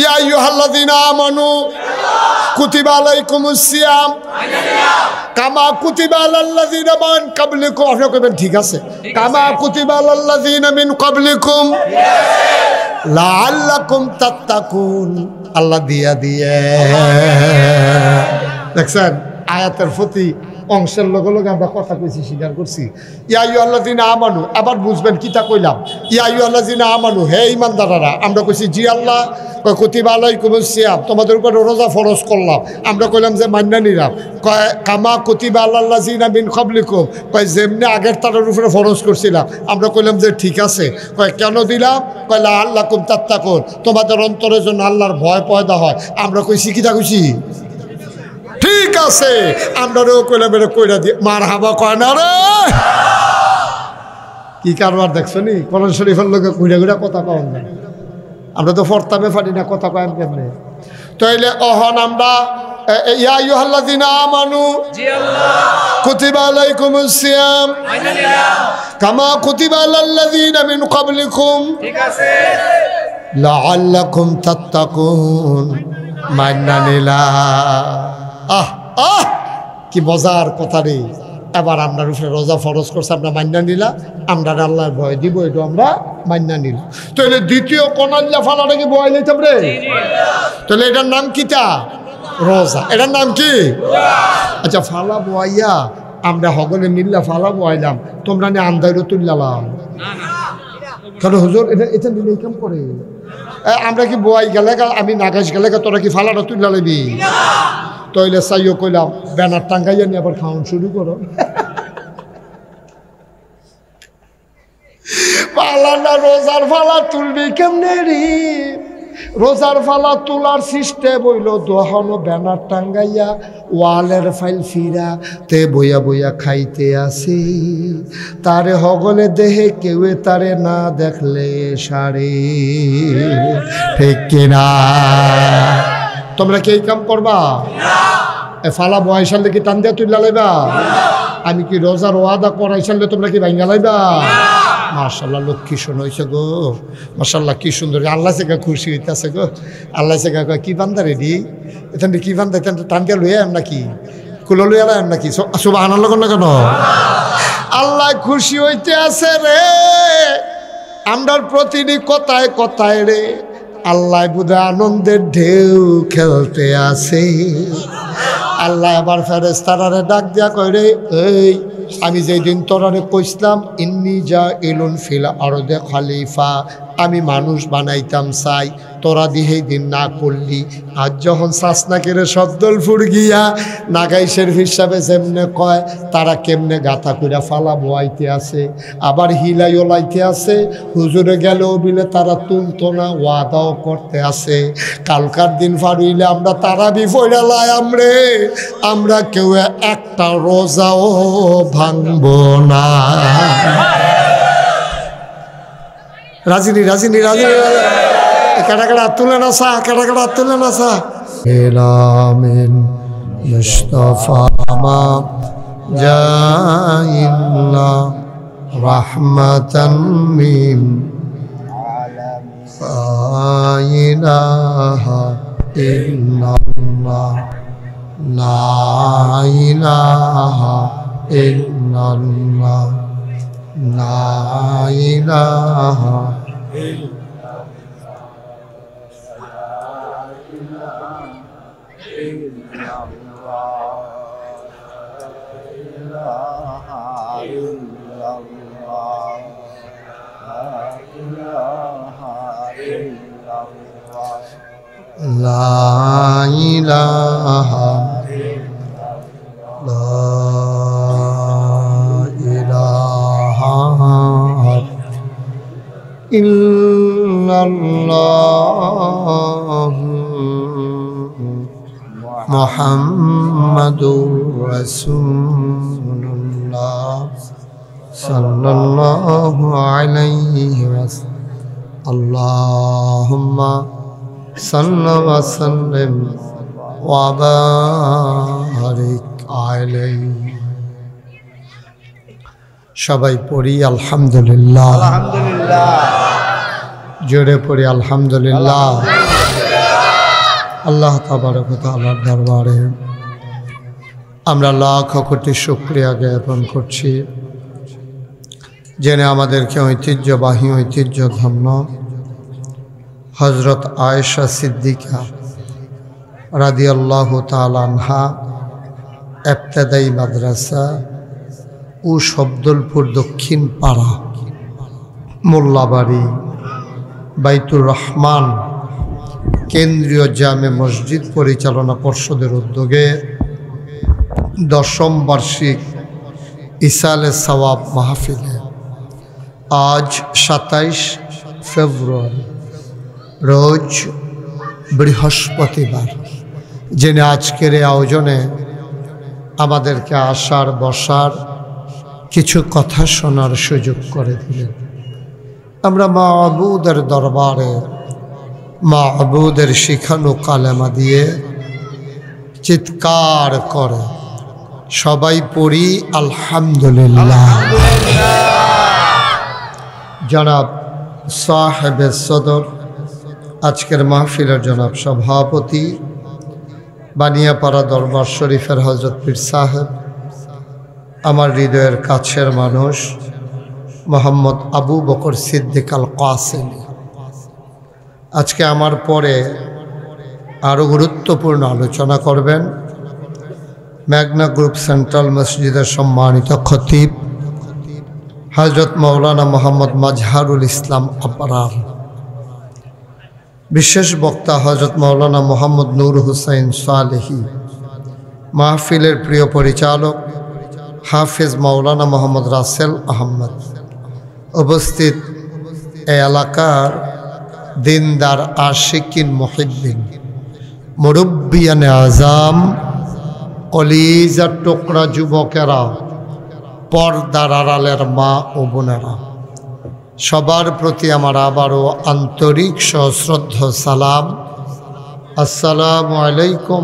ইয়া আইয়ুহাল্লাযীনা আমানু কুতিবা আলাইকুমুস সিয়াম কামা কুতিবা আলাল্লাযীনা মিন ক্বাবলিকুম। আপনি কইবেন ঠিক আছে, কামা কুতিবা আলাল্লাযীনা মিন ক্বাবলিকুম লাআল্লাকুম তাত্তাকুন। আল্লাহ দিয়া দিয়ে দেখছেন আয়াতের প্রতি অংশের লগে লগে আমরা কথা কইছি, স্বীকার করছি। ইয়া আইয়ুহাল্লাযীনা আমানু, আবার বুঝবেন কিতা কইলাম। ইয়া আইয়ুহাল্লাযীনা আমানু, হে ঈমানদাররা। আমরা কইছি জি আল্লাহ। কয় কুতিবা আলাইকুমুস সিয়াম, তোমাদের উপর রোজা ফরজ করলাম। আমরা কইলাম যে মান্না নিলাম। কয় কামা কুতিবা আলাল্লাযীনা মিন ক্বাবলিকুম, কয় যেমনি আগের তারের উপরে ফরজ করছিলাম। আমরা কইলাম যে ঠিক আছে। কয় কেন দিলাম? কয় লাআল্লাকুম তাত্তাকুন, তোমাদের অন্তরের জন্য আল্লাহর ভয় পয়দা হয়। আমরা কইছি কিতা কইছি ঠিক আছে। আমরাও কইলাম এটা কইরা দিয়ে মারহাবা কয় না রে। কি কারবার দেখছো নি কোরআন শরীফের লোকে ঘুরে ঘুরে কথা কন না। আমরা তো ফরতামে পারি না, কথা কয়েন কেমনে। তাইলে অহন আমরা ইয়া আইয়ুহাল্লাযীনা আমানু জি আল্লাহ কুতিবা আলাইকুমুস সিয়াম কামা কুতিবা আলাল্লাযীনা মিন ক্বাবলিকুম, ঠিক আছে, লাআল্লাকুম তাত্তাকুন। মান্না নিলা। আহ আহ কি মজার কথা রে। এবার আমরা উপরে রোজা ফরজ করছে, আমরা মান্না নিলা, আমরা আল্লাহর ভয় দিব, এটা আমরা মান্না নিল। তাহলে দ্বিতীয় কোনাল্লা ফালাটা কি বয় লইতাম রে? তাহলে এটার নাম কিটা? রোজা। এটার নাম কি? আচ্ছা, ফালা বয়াইয়া আমরা হগলে মিল্লা ফালা বয়াইলাম, তোমরা নিয়ে আন্দাইরও তুললাম। কারণ হুজুর এটা এটা নিলে কাম করে। আমরা কি বয়াই গেলে আমি নাগাজ গেলে তোরা কি ফালাটা তুললা লইবি? তইলে চাইও কইলাম ব্যানার টাঙ্গাইয়া নিয়ে আবার খাওয়ান শুরু করো। পালা না রোজার ফালা তুলবি কেমনে রে? রোজার ফালা তোলার সিস্টেম হইল দহন ব্যানার টাঙ্গাইয়া ওয়ালের ফাইল ফিরা তে বইয়া বইয়া খাইতে আসি। তারে হগলে দেহে কেউ তারে না দেখলে সারে। ঠিক কিনা? তোমরা কি এই কাম করবা? ফালা বয়সালে কি টান দিয়া তুইলা লাইবা? আমি কি রোজার ওয়াদা করাইছালে তোমরা কি ভাঙ্গা লাইবা? মাশাআল্লাহ, লক্ষ্মী শোন হইছে গো। মাশাআল্লাহ, কি সুন্দর। আল্লাহ থেকে খুশি হইতেছে গো। আল্লাহ থেকে কয় কি বান্দা রেডি, এখান কি বান্দা এখান টান দিয়া লইয়া এম নাকি কুলো লইয়া এম নাকি? সুবহানাল্লাহ না কেন? আল্লাহ খুশি হইতে আছে রে আমরার প্রতিটি কথায় কথায় রে। আল্লাহ বুধা আনন্দের ঢেউ খেলতে আসে। আল্লাহ আবার ফেরেশতারে ডাক দিয়া কয় রে, এই আমি যেই দিন তোরারে কইছিলাম ইন্নী জাইলুন ফিল আরদে খলিফা, আমি মানুষ বানাইতাম চাই, তোরা দিহেই দিন না করলি। আজ যখন সাসনাকেরে শব্দল ফুর গিয়া নাগাইশের হিসাবে যেমনে কয় তারা কেমনে গাথা কইরা ফালা বোয়াইতে আছে, আবার হিলাই ওলাইতে আছে। হুজুরে গেলেও বিলে তারা তুলতো না, ওয়াদাও করতে আছে কালকার দিন ফারুইলে আমরা তারা বিফইরা লাই আমরে, আমরা কেউ একটা রোজাও ভাঙবো না। রাজিনী রাজিনী রাজিনী কাটা কাটা তুলে না সা, কাটা কাটা তুলে না সা। এলামিন মুস্তাফা মা জাইল্লা রাহমাতান মিন ইলাহা ইল্লাল্লাহ লা ইলাহা ইল্লাল্লাহ লা ইলাহা লা ইলাহা ইল্লাল্লাহ মুহাম্মাদুর রাসূলুল্লাহ সাল্লাল্লাহু আলাইহি ওয়াসাল্লাম। আল্লাহুম্মা সাল্লি ওয়া সাল্লিম ওয়া বারিক আলাইহি। সবাই পড়ি আলহামদুলিল্লাহ। আলহামদুলিল্লাহ। জোরে পড়ি আলহামদুলিল্লাহ। আল্লাহ তাবারক ওয়া তাআলার দরবারে আমরা লাখ কোটি শুকরিয়া জ্ঞাপন করছি, জেনে আমাদেরকে ঐতিহ্যবাহী ঐতিহ্যধন্য হজরত আয়েশা সিদ্দিকা রাদিয়াল্লাহু তাআলা আনহা ইবতেদায়ী মাদ্রাসা ও শব্দলপুর দক্ষিণ পাড়া মোল্লাবাড়ি বাইতুর রহমান কেন্দ্রীয় জামে মসজিদ পরিচালনা পর্ষদের উদ্যোগে 10ম বার্ষিক ইসালে সওয়াব মাহফিলে আজ 27 ফেব্রুয়ারি রোজ বৃহস্পতিবার, জেনে আজকের এই আয়োজনে আমাদেরকে আসার বসার কিছু কথা শোনার সুযোগ করে দিলেন। আমরা মাবুদের দরবারে মাবুদের শিখানো কালেমা দিয়ে চিৎকার করে সবাই পড়ি আলহামদুলিল্লাহ। জনাব সাহেবে সদর, আজকের মাহফিলের জনাব সভাপতি, বানিয়াপাড়া দরবার শরীফের হজরত পীর সাহেব, আমার হৃদয়ের কাছের মানুষ মোহাম্মদ আবু বকর সিদ্দিক আল কাসেমি, আজকে আমার পরে আরও গুরুত্বপূর্ণ আলোচনা করবেন মেঘনা গ্রুপ সেন্ট্রাল মসজিদের সম্মানিত খতিব হজরত মৌলানা মোহাম্মদ মাজহারুল ইসলাম আবরার, বিশেষ বক্তা হজরত মৌলানা মোহাম্মদ নূর হুসাইন সালেহি, মাহফিলের প্রিয় পরিচালক হাফিজ মৌলানা মোহাম্মদ রাসেল আহমদ, উপস্থিত এই এলাকার দিনদার আশিকিন মুহিব্বিন, মুরব্বিয়ানে আজাম, কলিজার টুকরা যুবকেরা, পর্দার আড়ালের মা ও বোনেরা, সবার প্রতি আমার আবারও আন্তরিক সশ্রদ্ধ সালাম। আসসালামু আলাইকুম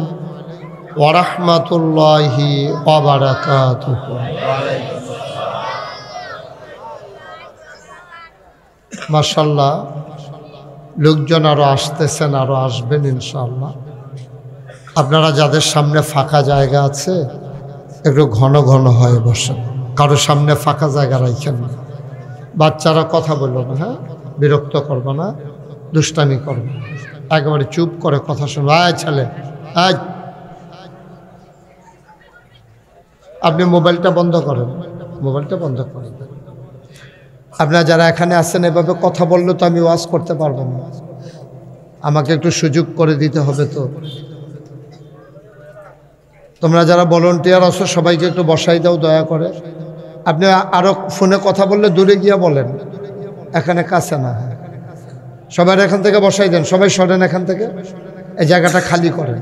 ওয়া রাহমাতুল্লাহি ওয়া বারাকাতুহু। মাশাআল্লাহ, লোকজন আরও আসতেছেন, আরও আসবেন ইনশাআল্লাহ। আপনারা যাদের সামনে ফাঁকা জায়গা আছে একটু ঘন ঘন হয়ে বসেন, কারো সামনে ফাঁকা জায়গা রাখেন না। বাচ্চারা কথা বললো না, হ্যাঁ, বিরক্ত করবো না, দুষ্টামি করবো, একেবারে চুপ করে কথা শুনবো। আয় ছেলে, আজ আপনি মোবাইলটা বন্ধ করেন, মোবাইলটা বন্ধ করেন। আপনারা যারা এখানে আসছেন এভাবে কথা বললে তো আমি ওয়াজ করতে পারবো না, আমাকে একটু সুযোগ করে দিতে হবে। তো তোমরা যারা ভলান্টিয়ার আছো সবাইকে একটু বসাই দাও দয়া করে। আপনি আরও ফোনে কথা বললে দূরে গিয়া বলেন, এখানে কাছে না। হ্যাঁ, সবাই এখান থেকে বসাই দেন, সবাই সরেন এখান থেকে, এই জায়গাটা খালি করেন।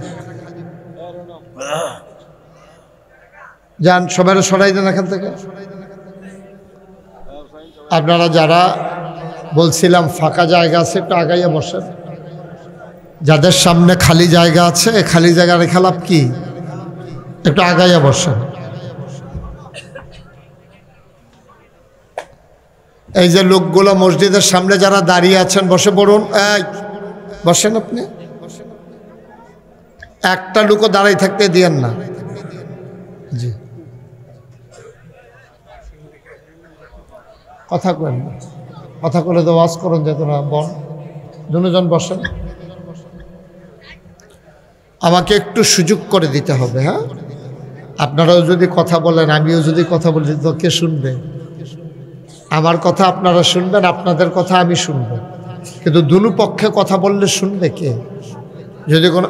যান, সবাই সরাই দেন এখান থেকে। আপনারা যারা বলছিলাম ফাঁকা জায়গা আছে একটু আগাইয়া বসেন, যাদের সামনে খালি জায়গা আছে খালি জায়গা রেখে লাভ কি, একটু আগাইয়া বসেন। এই যে লোকগুলো মসজিদের সামনে যারা দাঁড়িয়ে আছেন বসে পড়ুন, এই বসেন। আপনি একটা লোকও দাঁড়াই থাকতে দিয়েন না। জি, কথা করেন না, কথা করে তো ওয়াজ করুন যেত না। দুজন বসেন, আমাকে একটু সুযোগ করে দিতে হবে। হ্যাঁ, আপনারাও যদি কথা বলেন, আমিও যদি কথা বলি, তো কে শুনবে? আমার কথা আপনারা শুনবেন, আপনাদের কথা আমি শুনব, কিন্তু দুনো পক্ষে কথা বললে শুনবে কে? যদি কোনো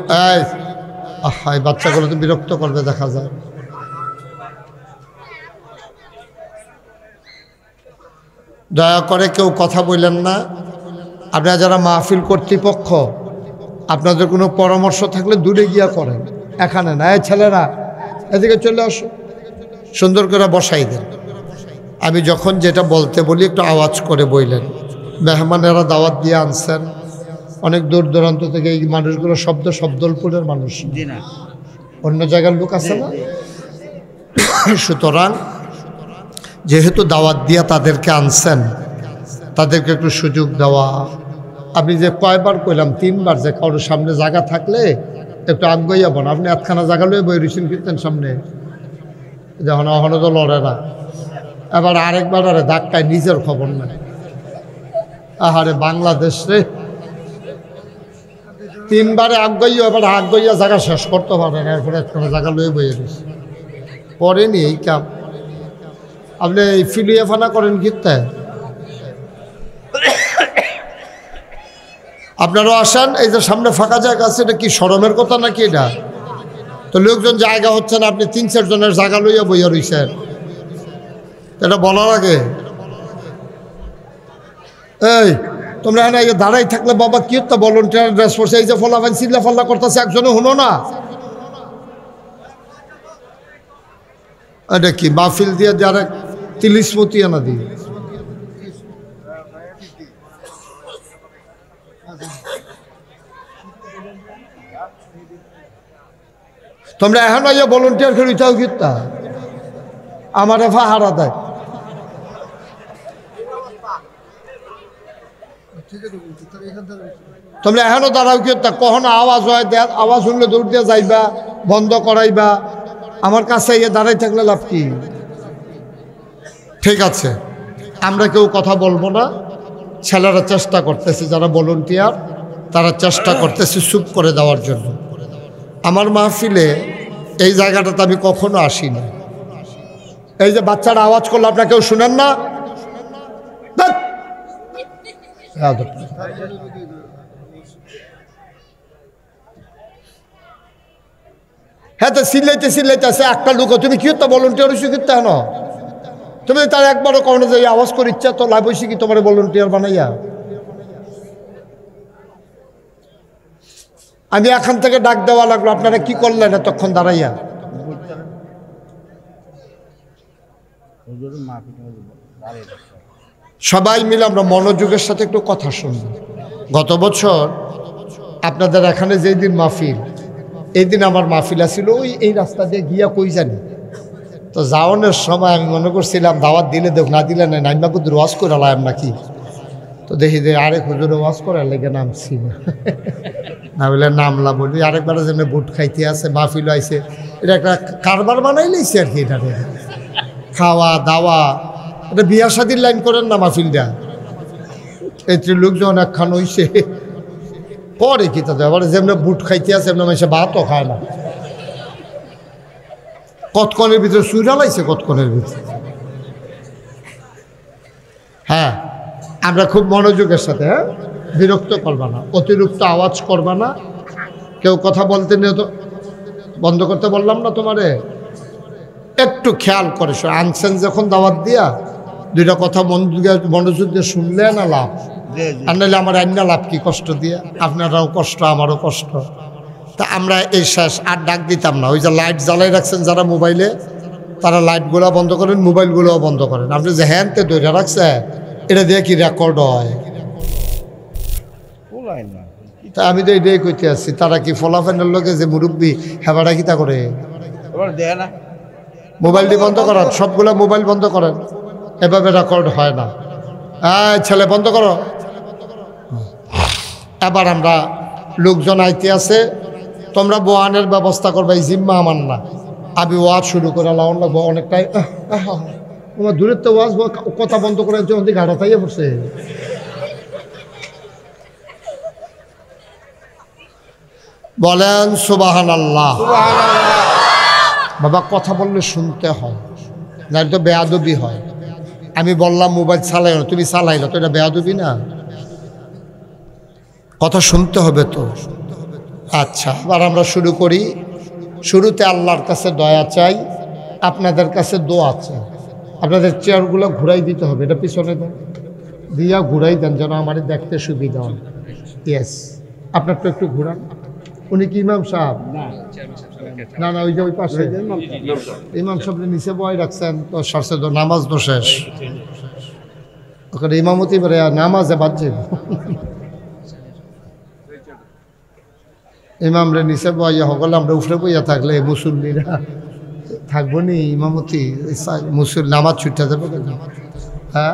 এই বাচ্চাগুলো তো বিরক্ত করবে দেখা যায়। দয়া করে কেউ কথা বললেন না। আপনারা যারা মাহফিল কর্তৃপক্ষ, আপনাদের কোনো পরামর্শ থাকলে দূরে গিয়া করেন, এখানে না। এই ছেলেরা এদিকে চলে আসো, সুন্দর করে বসাই দেন। আমি যখন যেটা বলতে বলি একটু আওয়াজ করে বললেন। মেহমানেরা দাওয়াত দিয়ে আনছেন অনেক দূর দূরান্ত থেকে, এই মানুষগুলো শব্দলপুরের মানুষ, অন্য জায়গার লোক আছে না। সুতরাং যেহেতু দাওয়াত দিয়া তাদেরকে আনছেন, তাদেরকে একটু সুযোগ দেওয়া। আপনি যে কয়বার কইলাম, 3বার, যে কারোর সামনে জায়গা থাকলে একটু আগাইয়া বোন আপনি একখানা জায়গা লয়ে বই রয়েছেন কীর্তেন সামনে যখন এখনো তো লড়ে না এবার আরেকবার আরে ধাক্কায় নিজের খবর নাই আহারে বাংলাদেশ রে তিনবারে আগাইয়া এবার আগাইয়া জায়গা শেষ করতে পারে না এরপরে একখানা জায়গা লয়ে বইয়ে রয়েছে পরেনি এই কাম আপনি এই ফিলিয়ে ফানা করেন কীর্তেন আপনারাও আসেন এই যে সামনে ফাঁকা জায়গা আছে এটা কি শরমের কথা নাকি এটা তো লোকজন জায়গা হচ্ছে না আপনি 3-4 জনের জায়গা লইয়া বইয়া রইছেন এটা বলার আগে এই তোমরা এখানে এই দাঁড়াই থাকলে বাবা কি হতো ভলান্টিয়ার ড্রেস পরছে এই যে ফলাফান চিল্লা ফাল্লা করতেছে একজনে শুনো না এটা কি মাহফিল দিয়ে যারা তিলিসমতি আনা দিয়ে তোমরা এখন ভলান্টিয়ার খেলিটাও গীতা আমার ফাহারা দেয় তোমরা এখনো দাঁড়াও গীতা কখনো আওয়াজ হয় আওয়াজ শুনলে দৌড় দিয়ে যাইবা বন্ধ করাইবা আমার কাছে দাঁড়াই থাকলে লাভ কি ঠিক আছে আমরা কেউ কথা বলবো না ছেলেরা চেষ্টা করতেছে যারা ভলান্টিয়ার তারা চেষ্টা করতেছে চুপ করে দেওয়ার জন্য আমার মাহফিলে এই জায়গাটাতে আমি কখনো আসিনি এই যে বাচ্চারা আওয়াজ করলো আপনারা কেউ শুনেন না হ্যাঁ তো চিল্লাইতে আছে একটা লোক তুমি কি হতো ভলান্টিয়ার হয়েছো কিন্তু কেন তুমি তার একবারও কখনো যে আওয়াজ করে ইচ্ছা তো লাভ হয়েছে কি তোমার ভলান্টিয়ার বানাইয়া আমি এখান থেকে ডাক দেওয়া লাগলো আপনারা কি করলেন এতক্ষণ দাঁড়াইয়া সবাই মিলে আমরা মনোযোগের সাথে একটু কথা শুনব গত বছর আপনাদের এখানে যেই দিন মাহফিল এই দিন আমার মাহফিল আছিল ওই এই রাস্তা দিয়ে গিয়া কই জানি তো যাওয়ানোর সময় আমি মনে করছিলাম দাওয়াত দিলে দেখ না দিলে না নাইমা কুদুর ওয়াজ করে লাম নাকি তো দেখি যে আরেক হুজুরে ওয়াজ করার লেগে নামছি না বলে নামলা বলি আরেকবার যেন বুট খাইতে আছে মাহফিল আইছে এটা একটা কারবার বানাই লাইছে আর কি এটা খাওয়া দাওয়া এটা বিয়া শাদির লাইন করেন না মাহফিলটা এই লোকজন একখান হইছে পরে কি তাদের আবার যেমন বুট খাইতে আছে এমন মানুষে ভাতও খায় না কতক্ষণের ভিতরে সুইরা লাইছে কতক্ষণের ভিতরে হ্যাঁ আমরা খুব মনোযোগের সাথে হ্যাঁ বিরক্ত করবা না অতিরিক্ত আওয়াজ করবা না কেউ কথা বলতে নিয়ে তো বন্ধ করতে বললাম না তোমারে একটু খেয়াল করে আনছেন যখন দাওয়াত দিয়া দুইটা কথা মনোযোগ দিয়ে শুনলে না লাভ আর নাহলে আমার আইনা লাভ কি কষ্ট দিয়ে আপনারাও কষ্ট আমারও কষ্ট তা আমরা এই শেষ আর ডাক দিতাম না ওই যে লাইট জ্বালাই রাখছেন যারা মোবাইলে তারা লাইটগুলো বন্ধ করেন মোবাইলগুলোও বন্ধ করেন আপনি যে হ্যান্ডতে ধরে রাখছে এটা দিয়ে কি রেকর্ড হয় তা আমি তো এটাই কইতে আসছি তারা কি ফলাফেনের লোকে যে মুরব্বী হেবাটা কি তা করে মোবাইলটি বন্ধ করেন সবগুলো মোবাইল বন্ধ করেন এভাবে রেকর্ড হয় না ছেলে বন্ধ করো এবার আমরা লোকজন আইতে আছে তোমরা বোয়ানের ব্যবস্থা করবে এই জিম্মা আমার না আমি ওয়াজ শুরু করে লাউন লাগবো অনেকটাই তোমার দূরের তো ওয়াজ কথা বন্ধ করে ঘাটা তাইয়ে পড়ছে বলেন সুবহানাল্লাহ বাবা কথা বললে শুনতে হয় না তো বেয়াদবি হয় আমি বললাম মোবাইল চালাই না তুমি চালাই না তো এটা বেয়াদবি না কথা শুনতে হবে তো আচ্ছা এবার আমরা শুরু করি শুরুতে আল্লাহর কাছে দয়া চাই আপনাদের কাছে দোয়া চাই আপনাদের চেয়ারগুলো ঘুরাই দিতে হবে এটা পিছনে দেন দিয়া ঘুরাই দেন যেন আমার দেখতে সুবিধা হয় ইয়েস আপনার তো একটু ঘুরান উনি কি ইমাম সাহেব না না ওই যে ওই পাশে ইমাম সাহেব নিচে বয় রাখছেন তো সরষে তো নামাজ তো শেষ ওখানে ইমামতি বেড়ে নামাজে বাজছে ইমাম রে নিচে বইয়া সকলে আমরা উফরে বইয়া থাকলে মুসল্লিরা থাকবো নি ইমামতি নামাজ ছুটতে যাবে হ্যাঁ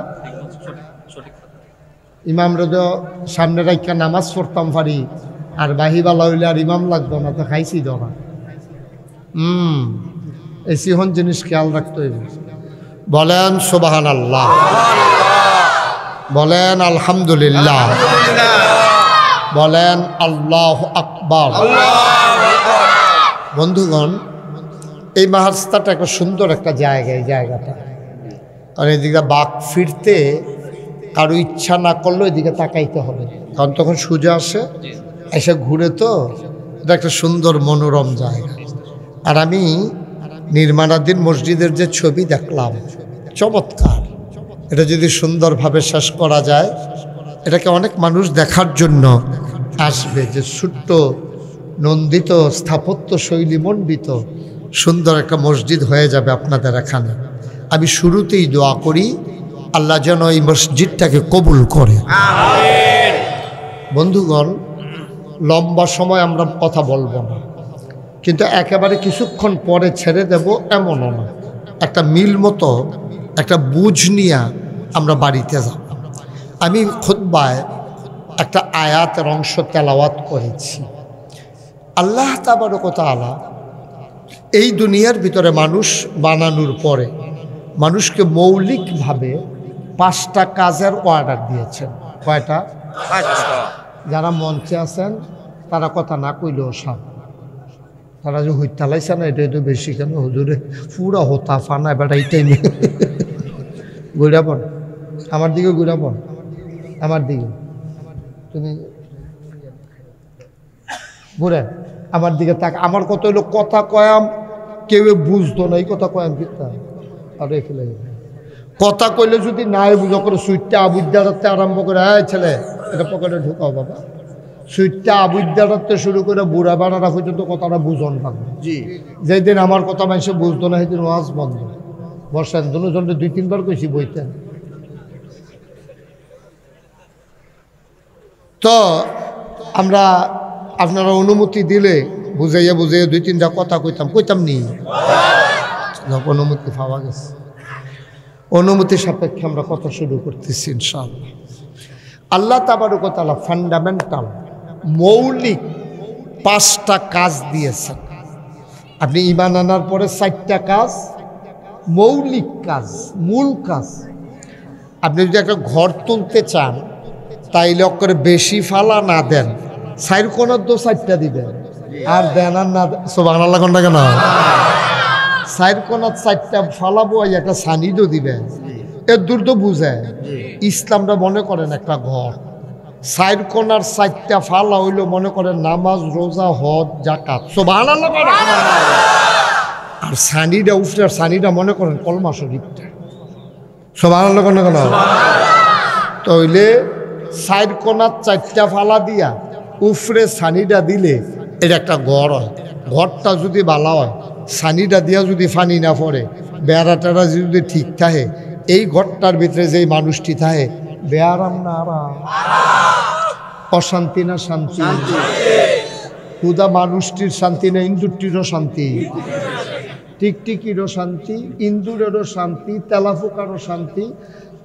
ইমাম রে তো সামনে রাখা নামাজ পড়তাম পারি আর বাহিবালা হইলে আর ইমাম লাগতো না, তো খাইছি ধরা। এই সিহন জিনিস খেয়াল রাখতে হইবে। বলেন সুবহানাল্লাহ, বলেন আলহামদুলিল্লাহ, বলেন আল্লাহু আকবার। বন্ধুগণ, এই মাহাস্তাটা একটা সুন্দর একটা জায়গা। এই জায়গাটা কারণ এদিকে বাঘ ফিরতে কারো ইচ্ছা না করলেও এদিকে তাকাইতে হবে, কারণ তখন সূর্য আসে, এসে ঘুরে, তো এটা একটা সুন্দর মনোরম জায়গা। আর আমি নির্মাণাধীন মসজিদের যে ছবি দেখলাম, চমৎকার। এটা যদি সুন্দরভাবে শেষ করা যায়, এটাকে অনেক মানুষ দেখার জন্য আসবে, যে ছোট্ট নন্দিত স্থাপত্য শৈলী মণ্ডিত সুন্দর একটা মসজিদ হয়ে যাবে আপনাদের এখানে। আমি শুরুতেই দোয়া করি আল্লাহ যেন এই মসজিদটাকে কবুল করে। বন্ধুগণ, লম্বা সময় আমরা কথা বলবো না, কিন্তু একেবারে কিছুক্ষণ পরে ছেড়ে দেব এমনও না। একটা মিল মতো একটা বুঝ নিয়ে আমরা বাড়িতে যাব। আমি খুতবায় একটা আয়াতের অংশ তেলাওয়াত করেছি। আল্লাহ তাবারক ওয়া তাআলা এই দুনিয়ার ভিতরে মানুষ বানানোর পরে মানুষকে মৌলিকভাবে 5টা কাজের অর্ডার দিয়েছেন। কয়টা? 5টা। যারা মঞ্চে আছেন তারা কথা না কইলেও সব, তারা যে হইতালাইছে না, এটাই তো বেশি কেন হুজুরে পুরা হতা ফানা বেটা এইটাই নেই। ঘুরাবন আমার দিকে, ঘুরাবন আমার দিকে, তুমি ঘুরেন আমার দিকে তাক। আমার কত হইলো কথা কয়াম, কেউ বুঝতো না এই কথা কয়াম কিতা আর ফেলে কথা কইলে যদি নাই বুঝো করে সুইটটা আবুদ্দারাতে আরম্ভ করে, হ্যাঁ ছেলে এটা পকেটে ঢুকাও বাবা, সুইটটা আবুদ্দারাতে শুরু করে বুড়া বাড়ারা পর্যন্ত কথাটা বুঝন থাকবে। যেদিন আমার কথা মানুষে বুঝতো না সেদিন ওয়াজ বন্ধ। বর্ষান দুজনটা 2-3 বার কইছি বইতেন। তো আমরা আপনারা অনুমতি দিলে বুঝাইয়া 2-3টা কথা কইতাম নি, অনুমতি পাওয়া গেছে। অনুমতি সাপেক্ষে আমরা কথা শুরু করতেছি ইনশাআল্লাহ। আল্লাহ তাবারক ওয়া তাআলা ফান্ডামেন্টাল মৌলিক 5টা কাজ দিয়েছেন। আপনি ঈমান আনার পরে 4টা কাজ মৌলিক কাজ, মূল কাজ। আপনি যদি একটা ঘর তুলতে চান তাইলে করে বেশি ফালা না দেন, 4 কোণার 4টা দিবেন, আর দেন আর না সুবহানাল্লাহ কোনটা কেন 4 কোণার 4টা ফালাবো, একটা সানিদও দিবেন। এর দূর তো বুঝে ইসলামটা মনে করেন একটা ঘর, 4 কোণার 4টা ফালা হইল মনে করেন নামাজ, রোজা, হজ, যাকাত। সুবহানাল্লাহ। আর সানিটা উফরে, সানিটা মনে করেন কলমা শরীফটা। সুবহানাল্লাহ কেন তইলে 4 কোণার 4টা ফালা দিয়া উফরে সানিটা দিলে এটা একটা ঘর হয়। ঘরটা যদি ভালো হয়, সানিটা দিয়া যদি ফানি না পড়ে, বেড়া টেড়া যদি ঠিক থাকে, এই ঘরটার ভিতরে যেই মানুষটি থাকে বেয়ারাম না আরাম, অশান্তি না শান্তি, খুদা মানুষটির শান্তি না ইন্দুরটিরও শান্তি, টিকটিকিরও শান্তি, ইন্দুরেরও শান্তি, তেলাফুকারও শান্তি।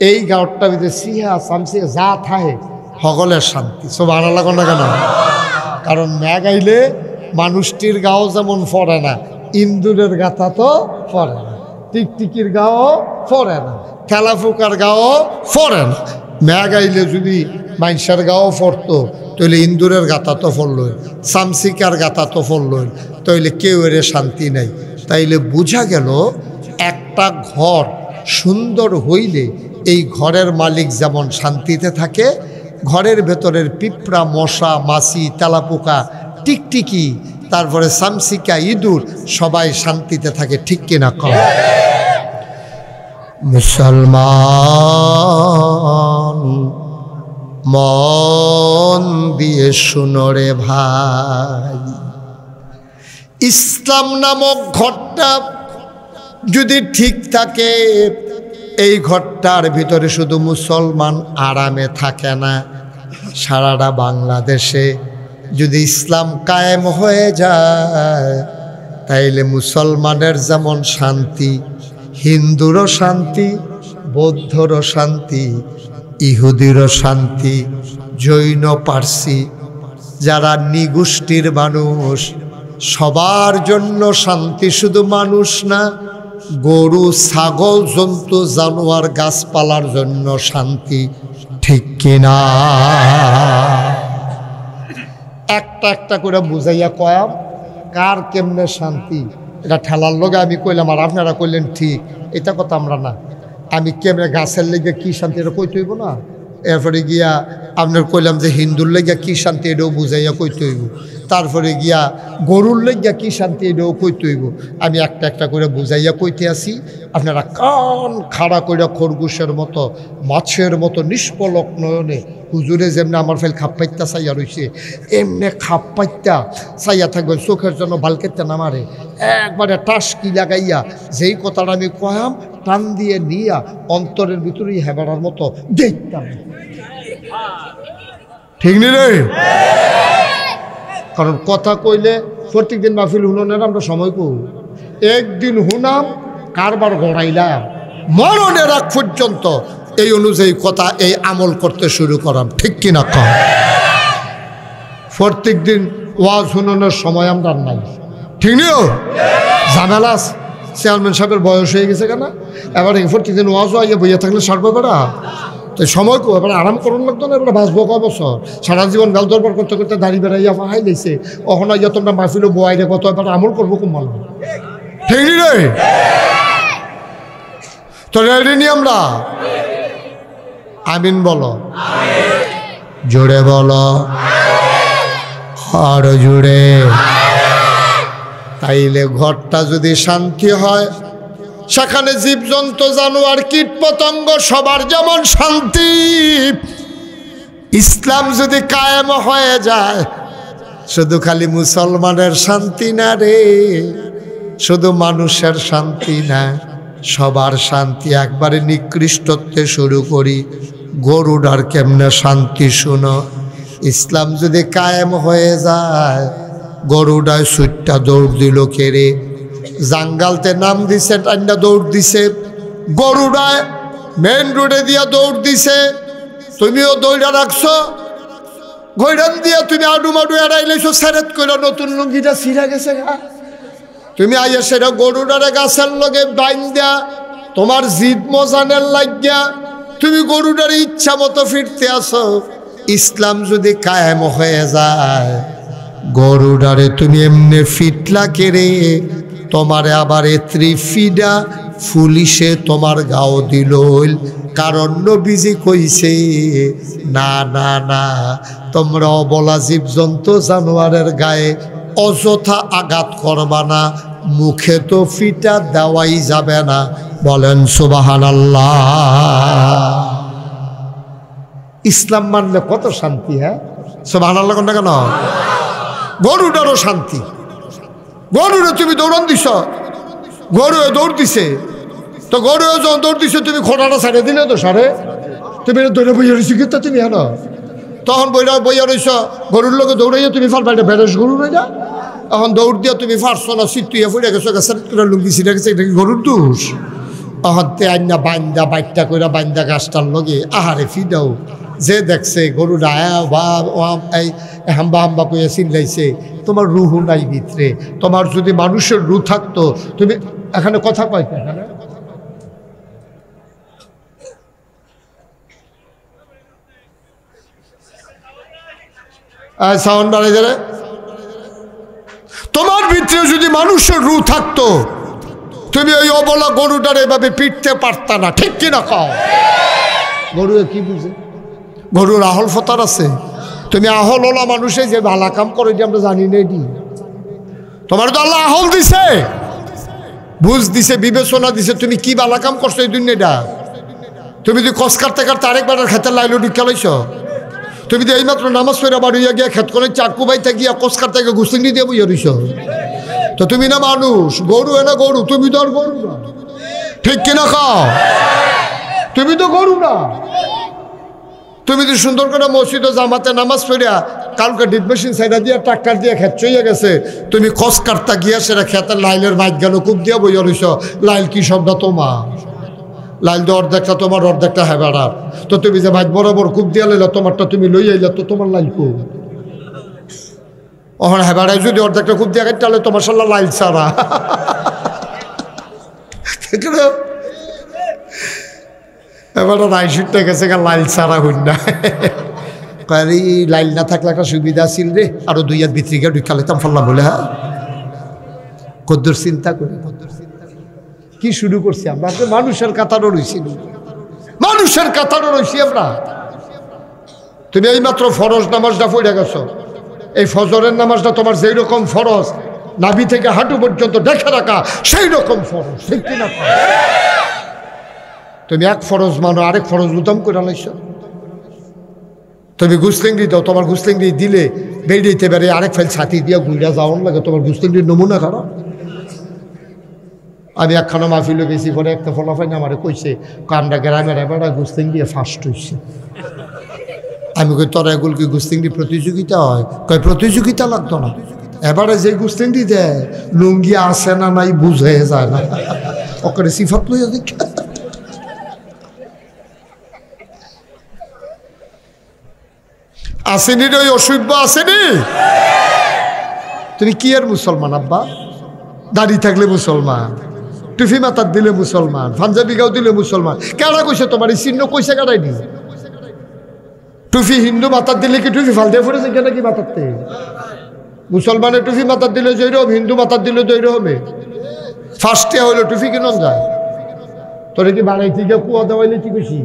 এই ঘরটার ভিতরে সিহা চামচি যা থাকে সকলের শান্তি। সুবহানাল্লাহ কোন না কেন? কারণ মেঘ আইলে মানুষটির গাও যেমন পড়ে না, ইন্দুরের গাথা তো পড়ে না, টিকটিকির গাও পড়ে না, তেলাফুকার গাও পড়ে না। মেঘ আইলে যদি মানুষের গাও পড়তো তাহলে ইন্দুরের গাথা তো পড়ল, চামচিকার গাথা তো পড়ল, তাইলে কেউ এর শান্তি নাই। তাইলে বোঝা গেল একটা ঘর সুন্দর হইলে এই ঘরের মালিক যেমন শান্তিতে থাকে, ঘরের ভেতরের পিঁপড়া, মশা, মাছি, তেলাপোকা, টিকটিকি, তারপরে চামচিকা, ইঁদুর সবাই শান্তিতে থাকে। ঠিক কিনা কম? মুসলমান মন দিয়ে শুনো রে ভাই, ইসলাম নামক ঘরটা যদি ঠিক থাকে, এই ঘরটার ভিতরে শুধু মুসলমান আরামে থাকে না, সারাটা বাংলাদেশে যদি ইসলাম কায়েম হয়ে যায় তাইলে মুসলমানের যেমন শান্তি, হিন্দুরও শান্তি, বৌদ্ধরও শান্তি, ইহুদিরও শান্তি, জৈন, পার্সি যারা নিগোষ্ঠীর মানুষ সবার জন্য শান্তি, শুধু মানুষ না, গরু ছাগল জন্তু জানোয়ার গাছপালার জন্য শান্তি, ঠিক কিনা? একটা একটা করে বুঝাইয়া কয়াম কার কেমনে শান্তি, এটা ঠেলার লগে আমি কইলাম আর আপনারা কইলেন ঠিক, এটা কথা আমরা না। আমি কেমনে গাছের লেগে কি শান্তি এটা কইতে হইব না, এরপরে গিয়া আপনার কইলাম যে হিন্দুর লেগে কি শান্তি এটাও বুঝাইয়া কইতে হইব, তারপরে গিয়া গরুর লেগে কি শান্তি এটাও কইতে হইব। আমি একটা একটা করে বুঝাইয়া কইতে আসি, আপনারা কান খাড়া করে খরগোশের মতো মাছের মতো নিষ্পলক নয়নে হুজুরে যেমনি আমার ফেল খাপ পাইতা চাইয়া রইছে এমনি খাপ পাইতা চাইয়া থাকবেন, চোখের জন্য বালকেতে না মারে, একবারে টাসকি লাগাইয়া যেই কথাটা আমি কয়াম টান দিয়ে নিয়া অন্তরের ভিতরেই হেবাড়ার মতো দেখতাম, ঠিক নি রে? কারণ কথা কইলে প্রত্যেক দিন মাহফিল হুননের আমরা সময় কই, একদিন হুনাম কারবার গড়াইলাম, মরণের আগ পর্যন্ত এই অনুযায়ী কথা এই আমল করতে শুরু করাম, ঠিক কিনা কম? প্রত্যেক দিন ওয়াজ হুননের সময় আমরা নাই, ঠিক নিও? ঝামেলা চেয়ারম্যান সাহেবের বয়স হয়ে গেছে কেন, এবার প্রত্যেক দিন ওয়াজও আইয়া বইয়া থাকলে সারবে বেড়া, তো সময় কো এবার আরাম করুন লাগতো না, এবার বাঁচবো ক বছর, সারা জীবন বেল দরবার করতে করতে দাঁড়িয়ে বেড়াইয়া হাই লেছে, ওখানে ইয়া তোমরা মাহফিলও বয়াইরে কত এবার আমল করবো কুম্বাল, ঠিক নি রে? তো রেডি নি আমরা? আমিন বলো, জোরে বলো, আর জোরে। তাইলে ঘরটা যদি শান্তি হয়, সেখানে জীবজন্তু জানোয়ার কীট পতঙ্গ সবার যেমন শান্তি, ইসলাম যদি কায়েম হয়ে যায়, শুধু খালি মুসলমানের শান্তি না রে, শুধু মানুষের শান্তি না, সবার শান্তি। একবারে নিকৃষ্টত্বে শুরু করি, গরুডার কেমনে শান্তি শুনো। ইসলাম যদি কায়েম হয়ে যায়, গরুডায় সুটটা দৌড় দিল কেড়ে, জাঙ্গালতে নাম দিছে টান্ডা দৌড় দিছে, গরুডায় মেন রোডে দিয়া দৌড় দিছে, তুমিও দৌড়া রাখছো, ঘৈরান দিয়া তুমি আডু মাডু এড়াইলেছো, সেরেত করে নতুন লুঙ্গিটা ছিঁড়া গেছে গা, তুমি আইয়া সেটা গরুডারে গাছের লগে বাইন দেয়া তোমার জিদ মজানের লাগিয়া তুমি গরুডারে ইচ্ছা মতো ফিরতে আসো। ইসলাম যদি কায়েম হয়ে যায়, গরুডারে তুমি এমনি ফিটলা কেড়ে তোমারে আবার এত্রি ফিডা পুলিশে তোমার গাও দিল, কারণ নবীজি কইছে না না না, তোমরা অবলা জীবজন্তু জানোয়ারের গায়ে অযথা আঘাত করবা না, মুখে তো ফিটা দেওয়াই যাবে না, বলেন সুবহানাল্লাহ। ইসলাম মানলে কত শান্তি, হ্যাঁ সুবহানাল্লাহ কোনটা কেন? গরুটারও শান্তি, গরুরে তুমি দৌড়ান দিছ, গরু দৌড় দিছে, তো গরু যখন দৌড় দিছে তুমি খোঁড়াটা ছাড়ে দিলে তো সারে, তুমি দৌড়ে বইয়া রয়েছি কিন্তু তুমি হ্যাঁ, তখন বইয়া রয়েছ গরুর লোকে দৌড়াইয়া তুমি ফাল পাইটা বেড়েস গরু রয়ে যা, এখন দৌড় দিয়া তুমি ফারছো না, সিটুইয়া ফুড়ে গেছো, গাছের লুঙ্গি ছিঁড়ে গেছে, এটা কি গরুর দোষ? অহতে আইনা বান্দা বাইটটা করে বান্দা গাছটার লগে আহারে ফিদাও, যে দেখছে গরুটা হাম্বা হাম্বা করে চিল্লাইছে, তোমার রুহু নাই ভিতরে। তোমার যদি মানুষের রু থাকতো, তুমি এখানে কথা কয় এখানে সাউন্ড বাড়াই যাবে, তোমার ভিতরে যদি মানুষের রু থাকতো, তুমি ওই অবলা গরুটার এভাবে পিটতে পারতা না, ঠিক কিনা কও? গরু কি বুঝে? গরুর আহল ফতার আছে, তুমি আহল ওলা মানুষে যে ভালা কাম করে যে আমরা জানি না, এটি তোমার তো আল্লাহ আহল দিছে, বুঝ দিছে, বিবেচনা দিছে, তুমি কি ভালা কাম করছো এই দুনিয়াটা? তুমি যদি কস কাটতে কাটতে আরেকবার খেতে লাইলো ঢুকা লাইছ, তুমি তো এইমাত্র নামাজ পড়া বাড়িয়া গিয়া খেত করে চাকু বাইতে গিয়া কস কাটতে গিয়ে গুস্তিনি দিয়ে বইয়া রইছ, তো তুমি না মানুষ, গরু না গরু, তুমি তো আর গরু না, ঠিক কিনা খাও? তুমি তো গরু না, তুমি তো সুন্দর করে মসজিদে জামাতে নামাজ পড়িয়া কালকে ডিপ মেশিন সাইডা দিয়ে ট্রাক্টর দিয়ে খেত চইয়া গেছে, তুমি কস কাটতা গিয়া সেটা খেতের লাইলের মাইক গেল কূপ দিয়া বইয়া রইছ, লাইল কি শব্দ তোমার? লাইল তো অর্ধেকটা তোমার, অর্ধেকটা হ্যাঁ বেড়ার, তো তুমি যে মাইক বরাবর কূপ দিয়া লাইলা তোমারটা তুমি লই আইলা, তো তোমার লাইল কো? ওখানে হেবাড়ায় যদি অর্ধেকটা খুব দিয়ে তাহলে তোমার সাল্লাহ লাইল সারা এবার রাইশুটটা গেছে লাইল সারা হইন না লাইল না থাকলে একটা সুবিধা ছিল রে আরো 2 হাত ভিতরিকা ঢুকালেতাম ফাল্লা বলে। হ্যাঁ কদ্দুর চিন্তা করি কি শুরু করছি আমরা, মানুষের কাতারও রয়েছি, মানুষের কাতারও রয়েছি আমরা। তুমি এইমাত্র ফরজ নামাজটা পড়ে গেছো, এই ফজরের নামাজটা তোমার যেই রকম ফরজ নাভি থেকে হাঁটু পর্যন্ত দেখে রাখা সেই রকম ফরজ, ঠিক কিনা? তুমি এক ফরজ মানো আরেক ফরজ উত্তম করে লাইছ। তুমি গুসলিংড়ি দাও, তোমার গুসলিংড়ি দিলে বেরিয়েতে পারে আরেক ফেল ছাতি দিয়ে গুইরা যাওয়ার লাগে, তোমার গুসলিংড়ির নমুনা খারাপ। আমি একখানা মাহফিলে গেছি, পরে একটা ফলাফাই আমারে কইছে কামটা গ্রামের এবার গুস্তিং দিয়ে ফার্স্ট হইছে। আমি কই তোর এগুলো কি গুস্তিংড়ি প্রতিযোগিতা হয়? কয় প্রতিযোগিতা লাগতো না, এবারে যে গুস্তিংড়ি দেয় লুঙ্গি আসে না নাই বুঝে যায় না, ওকে সিফাত লইয়া দেখ। আসেনি রে ওই অসভ্য আসেনি। তুমি কি আর মুসলমান আব্বা? দাড়ি থাকলে মুসলমান, টুফি মাথার দিলে মুসলমান, পাঞ্জাবি গাও দিলে মুসলমান। কেডা কইছে তোমার এই চিহ্ন কইছে কেডাই নি? টুফি হিন্দু মাথার দিলে কি টুফি ফালতে পড়েছে কেন কি মাথাতে? মুসলমানের টুফি মাথার দিলে জৈরম, হিন্দু মাথার দিলে জৈরমে। ফার্স্টে হইলো টুফি কিনন যায়, তোরে কি বাড়াই থেকে কুয়া দেওয়াইলে কি খুশি?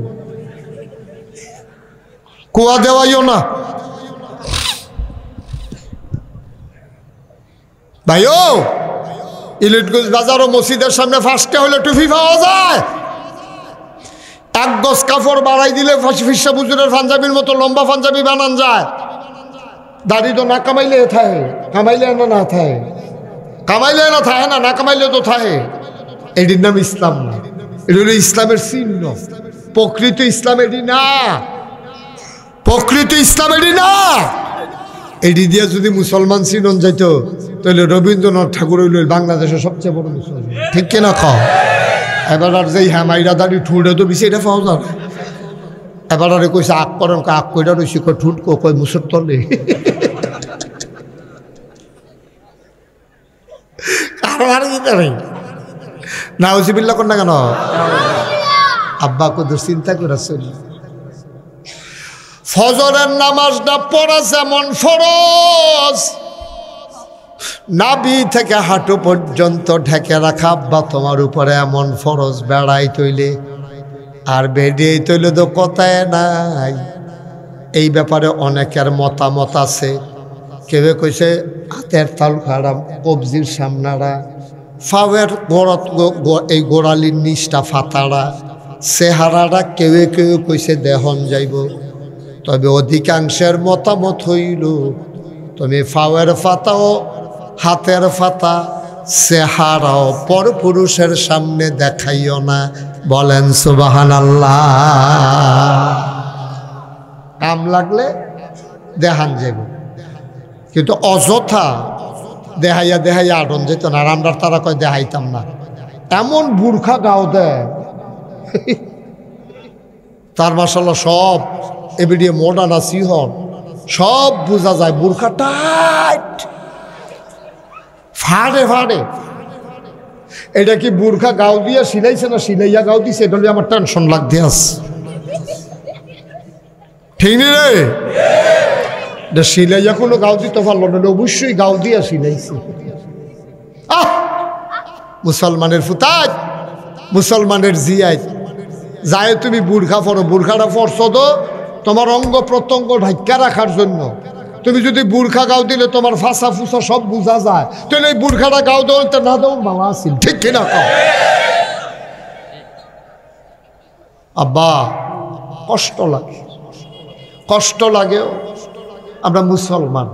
কুয়া দেওয়াইও না ভাইও। ইলিটগঞ্জ বাজার ও মসজিদের সামনে ফার্স্টে হলে টুপি পাওয়া যায়। 1 গজ কাপড় বাড়াই দিলে ফিসা বুজুরের পাঞ্জাবির মতো লম্বা পাঞ্জাবি বানান যায়। দাড়ি তো না কামাইলে থাকে, কামাইলে না থাকে, কামাইলে না থাকে না, না কামাইলে তো থাকে। এটির নাম ইসলাম না, এটি হলো ইসলামের চিহ্ন। প্রকৃত ইসলাম এটি না, প্রকৃত ইসলাম এটি না। এটি দিয়ে যদি মুসলমান চিনন যাইতো তাহলে রবীন্দ্রনাথ ঠাকুর হইল বাংলাদেশের সবচেয়ে বড় মুসলমান, ঠিক কিনা? খাও এবার আর যেই হ্যামাইরা দাঁড়ি ঠুঁড়ে তো বেশি এটা পাওয়া যাবে। এবার আরে কইছে আগ করেন, আগ কইটা রয়েছে কয় ঠুট কয় মুসর তলে। কারো আর দিতে নেই না, ওসিবিল্লা কর না কেন? আব্বা কত চিন্তা করে চলি। ফজরের নামাজটা পড়া যেমন ফরজ, নাভি থেকে হাঁটু পর্যন্ত ঢেকে রাখা আব্বা তোমার উপরে এমন ফরজ। বেড়াই তৈলে আর বেরিয়ে তৈলে তো কথায় নাই। এই ব্যাপারে অনেকের মতামত আছে। কেউ কইছে হাতের তাল খারাপ, কবজির সামনারা, ফাওয়ের এই গোড়ালির নিচটা ফাতাড়া, চেহারাটা কেউ কেউ কইছে দেহন যাইব। তবে অধিকাংশের মতামত হইল তুমি ফাওয়ের ফাতাও, হাতের ফাতা, চেহারাও পর পুরুষের সামনে দেখাইও না। বলেন সুবহানাল্লাহ। কাম লাগলে দেখান যাব, কিন্তু অযথা দেখাইয়া দেখাইয়া আটন যেত না। আর আমরা তারা কয় দেখাইতাম না, এমন বুর্খা গাও দেয় তার মাশাআল্লাহ সব এবিডি মডার্ন আছি হন, সব বোঝা যায়। বুর্খা টাইট, ফাড়ে ফাড়ে। এটা কি বুর্খা গাও দিয়া সিলাইছে না সিলাইয়া গাও দিছে? এটা আমার টেনশন লাগতে আছে, ঠিক নি রে? এটা সিলাইয়া কোনো গাও দিতে পারলো না, অবশ্যই গাও দিয়া সিলাইছে। মুসলমানের ফুতাজ, মুসলমানের জিয়াই যায়। তুমি বুর্খা পরো, বুর্খাটা পরছো তো তোমার অঙ্গ প্রত্যঙ্গ ঢাক্কা রাখার জন্য। তুমি যদি বুর্খা গাও দিলে তোমার ফাঁসা ফুসা সব বোঝা যায়, তাহলে এই বুর্খাটা গাও দেওয়া না দেওয়া ভালো আছিল, ঠিক কিনা? আব্বা কষ্ট লাগে, কষ্ট লাগেও। আমরা মুসলমান,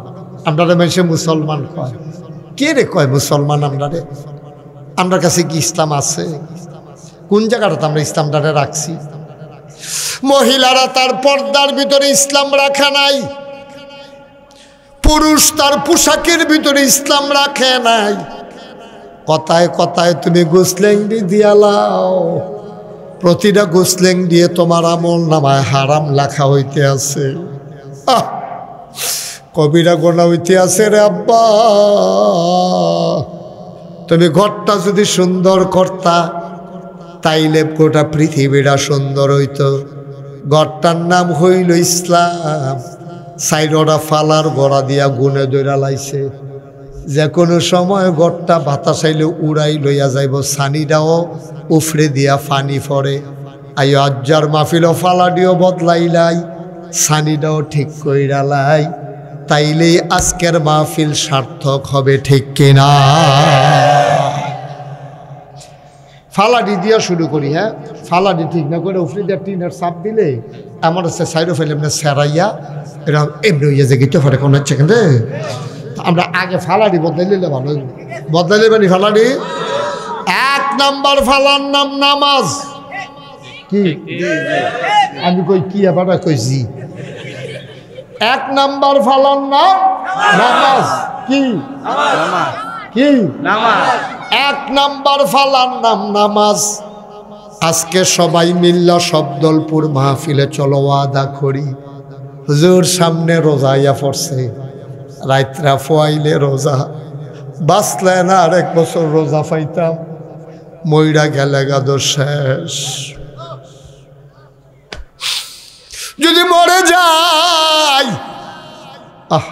আমরা মেশে মুসলমান কয়। কে রে কয় মুসলমান? আমরা রে, আমরা কাছে কি ইসলাম আছে? কোন জায়গাটাতে আমরা ইসলামটারে রাখছি? মহিলারা তার পর্দার ভিতরে ইসলাম রাখা নাই, পুরুষ তার পোশাকের ভিতরে ইসলাম রাখে নাই। কথায় কথায় তুমি গোসলেঙ্গি দিয়ালাও, প্রতিটা গোসলেং দিয়ে তোমার আমল নামায় হারাম লেখা হইতে আছে। কবিরা গোনা হইতে আছে রে আব্বা, তুমি ঘরটা যদি সুন্দর করতা তাইলে গোটা পৃথিবীটা সুন্দর হইতো। ঘরটার নাম হইল ইসলাম। সাইডরা ফালার গড়া দিয়া গুনে দৈরা লাইছে, যে কোনো সময় ঘরটা বাতাস আইলে উড়াই লইয়া যাইব, সানিটাও উফরে দিয়া ফানি পড়ে। আই আজ্জার মাহফিলও ফালাডিও বদলাইলাই, সানিটাও ঠিক কইরা লাই, তাইলেই আজকের মাহফিল সার্থক হবে, ঠিক কিনা? ফালাডি দিয়া শুরু করি। হ্যাঁ, ফালাডি ঠিক না করে উফরি দিয়া টিনের চাপ দিলে আমার হচ্ছে সাইডও ফেলে এমনি সেরাইয়া এরকম এমনি হইয়া যে গিতে পারে কোনো হচ্ছে কিন্তু আমরা আগে ফালাডি বদলাইলে ভালো, বদলাইলে মানে ফালাডি। এক নাম্বার ফালার নাম নামাজ। কি আমি কই কি আবার কইছি? এক নাম্বার ফালার নাম নামাজ। কি কি নামাজ? এক নাম্বার ফালার নাম নামাজ। আজকে সবাই মিল্লা শব্দলপুর মাহফিলে চলো আদা করি। হুজুর সামনে রোজা আইয়া পড়ছে, রাইতরা ফোয়াইলে রোজা বাঁচলে না, আর এক বছর রোজা পাইতাম, মইরা গেলে গাদো শেষ। যদি মরে যাই,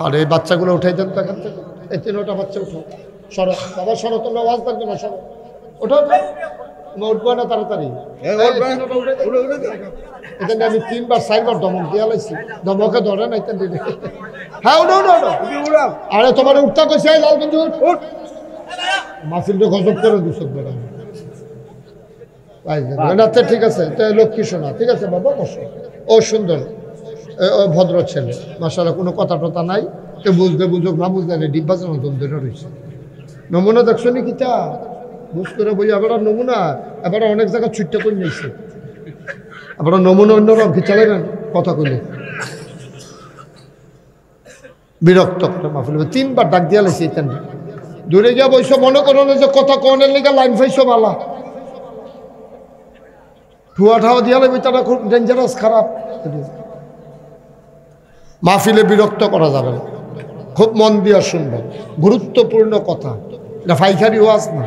আরে বাচ্চাগুলো উঠাই দেন তো এখান থেকে, এই তিনটা বাচ্চা উঠো, সরো বাবা, সরো, তোমরা আওয়াজ থাকবে না, সরো, ওঠো, উঠবো না তাড়াতাড়ি। এখানে আমি 3 বার 4 বার ধমক দিয়া লাইছি, ধমকে ধরে না। হ্যাঁ উঠো উঠো উঠো। আরে তোমার উঠতা কইছে, লালগঞ্জ উঠ, মাহফিলটা গজব করে দিছ বেড়া। ঠিক আছে, লক্ষ্মী শোনা, ঠিক আছে বাবা, বসো। ও সুন্দর, ও ভদ্র ছেলে, মাশাআল্লাহ, কোনো কথা টথা নাই। তো বুঝতে বুঝুক না বুঝলে ডিব্বা যেন ধরে রয়েছে। নমুনা দেখছো নি কিতা বুঝ করে বই, এবার নমুনা এবার অনেক জায়গায় ছুটটা করে নিয়েছে। আবার নমুনা অন্য রঙ কি চালাবেন কথা কইলে বিরক্ত করে মাহফিল। 3 বার ডাক দিয়া লাইছে, দূরে গিয়া বইসো, মনে করো না যে কথা কনের লেগে লাইন ফাইছো বালা, ঠুয়া ঠাওয়া দিয়া লাগবে, তারা খুব ডেঞ্জারাস, খারাপ। মাহফিলে বিরক্ত করা যাবে না, খুব মন দিয়া শুনবেন, গুরুত্বপূর্ণ কথা। এটা ফাইখারি ওয়াজ না।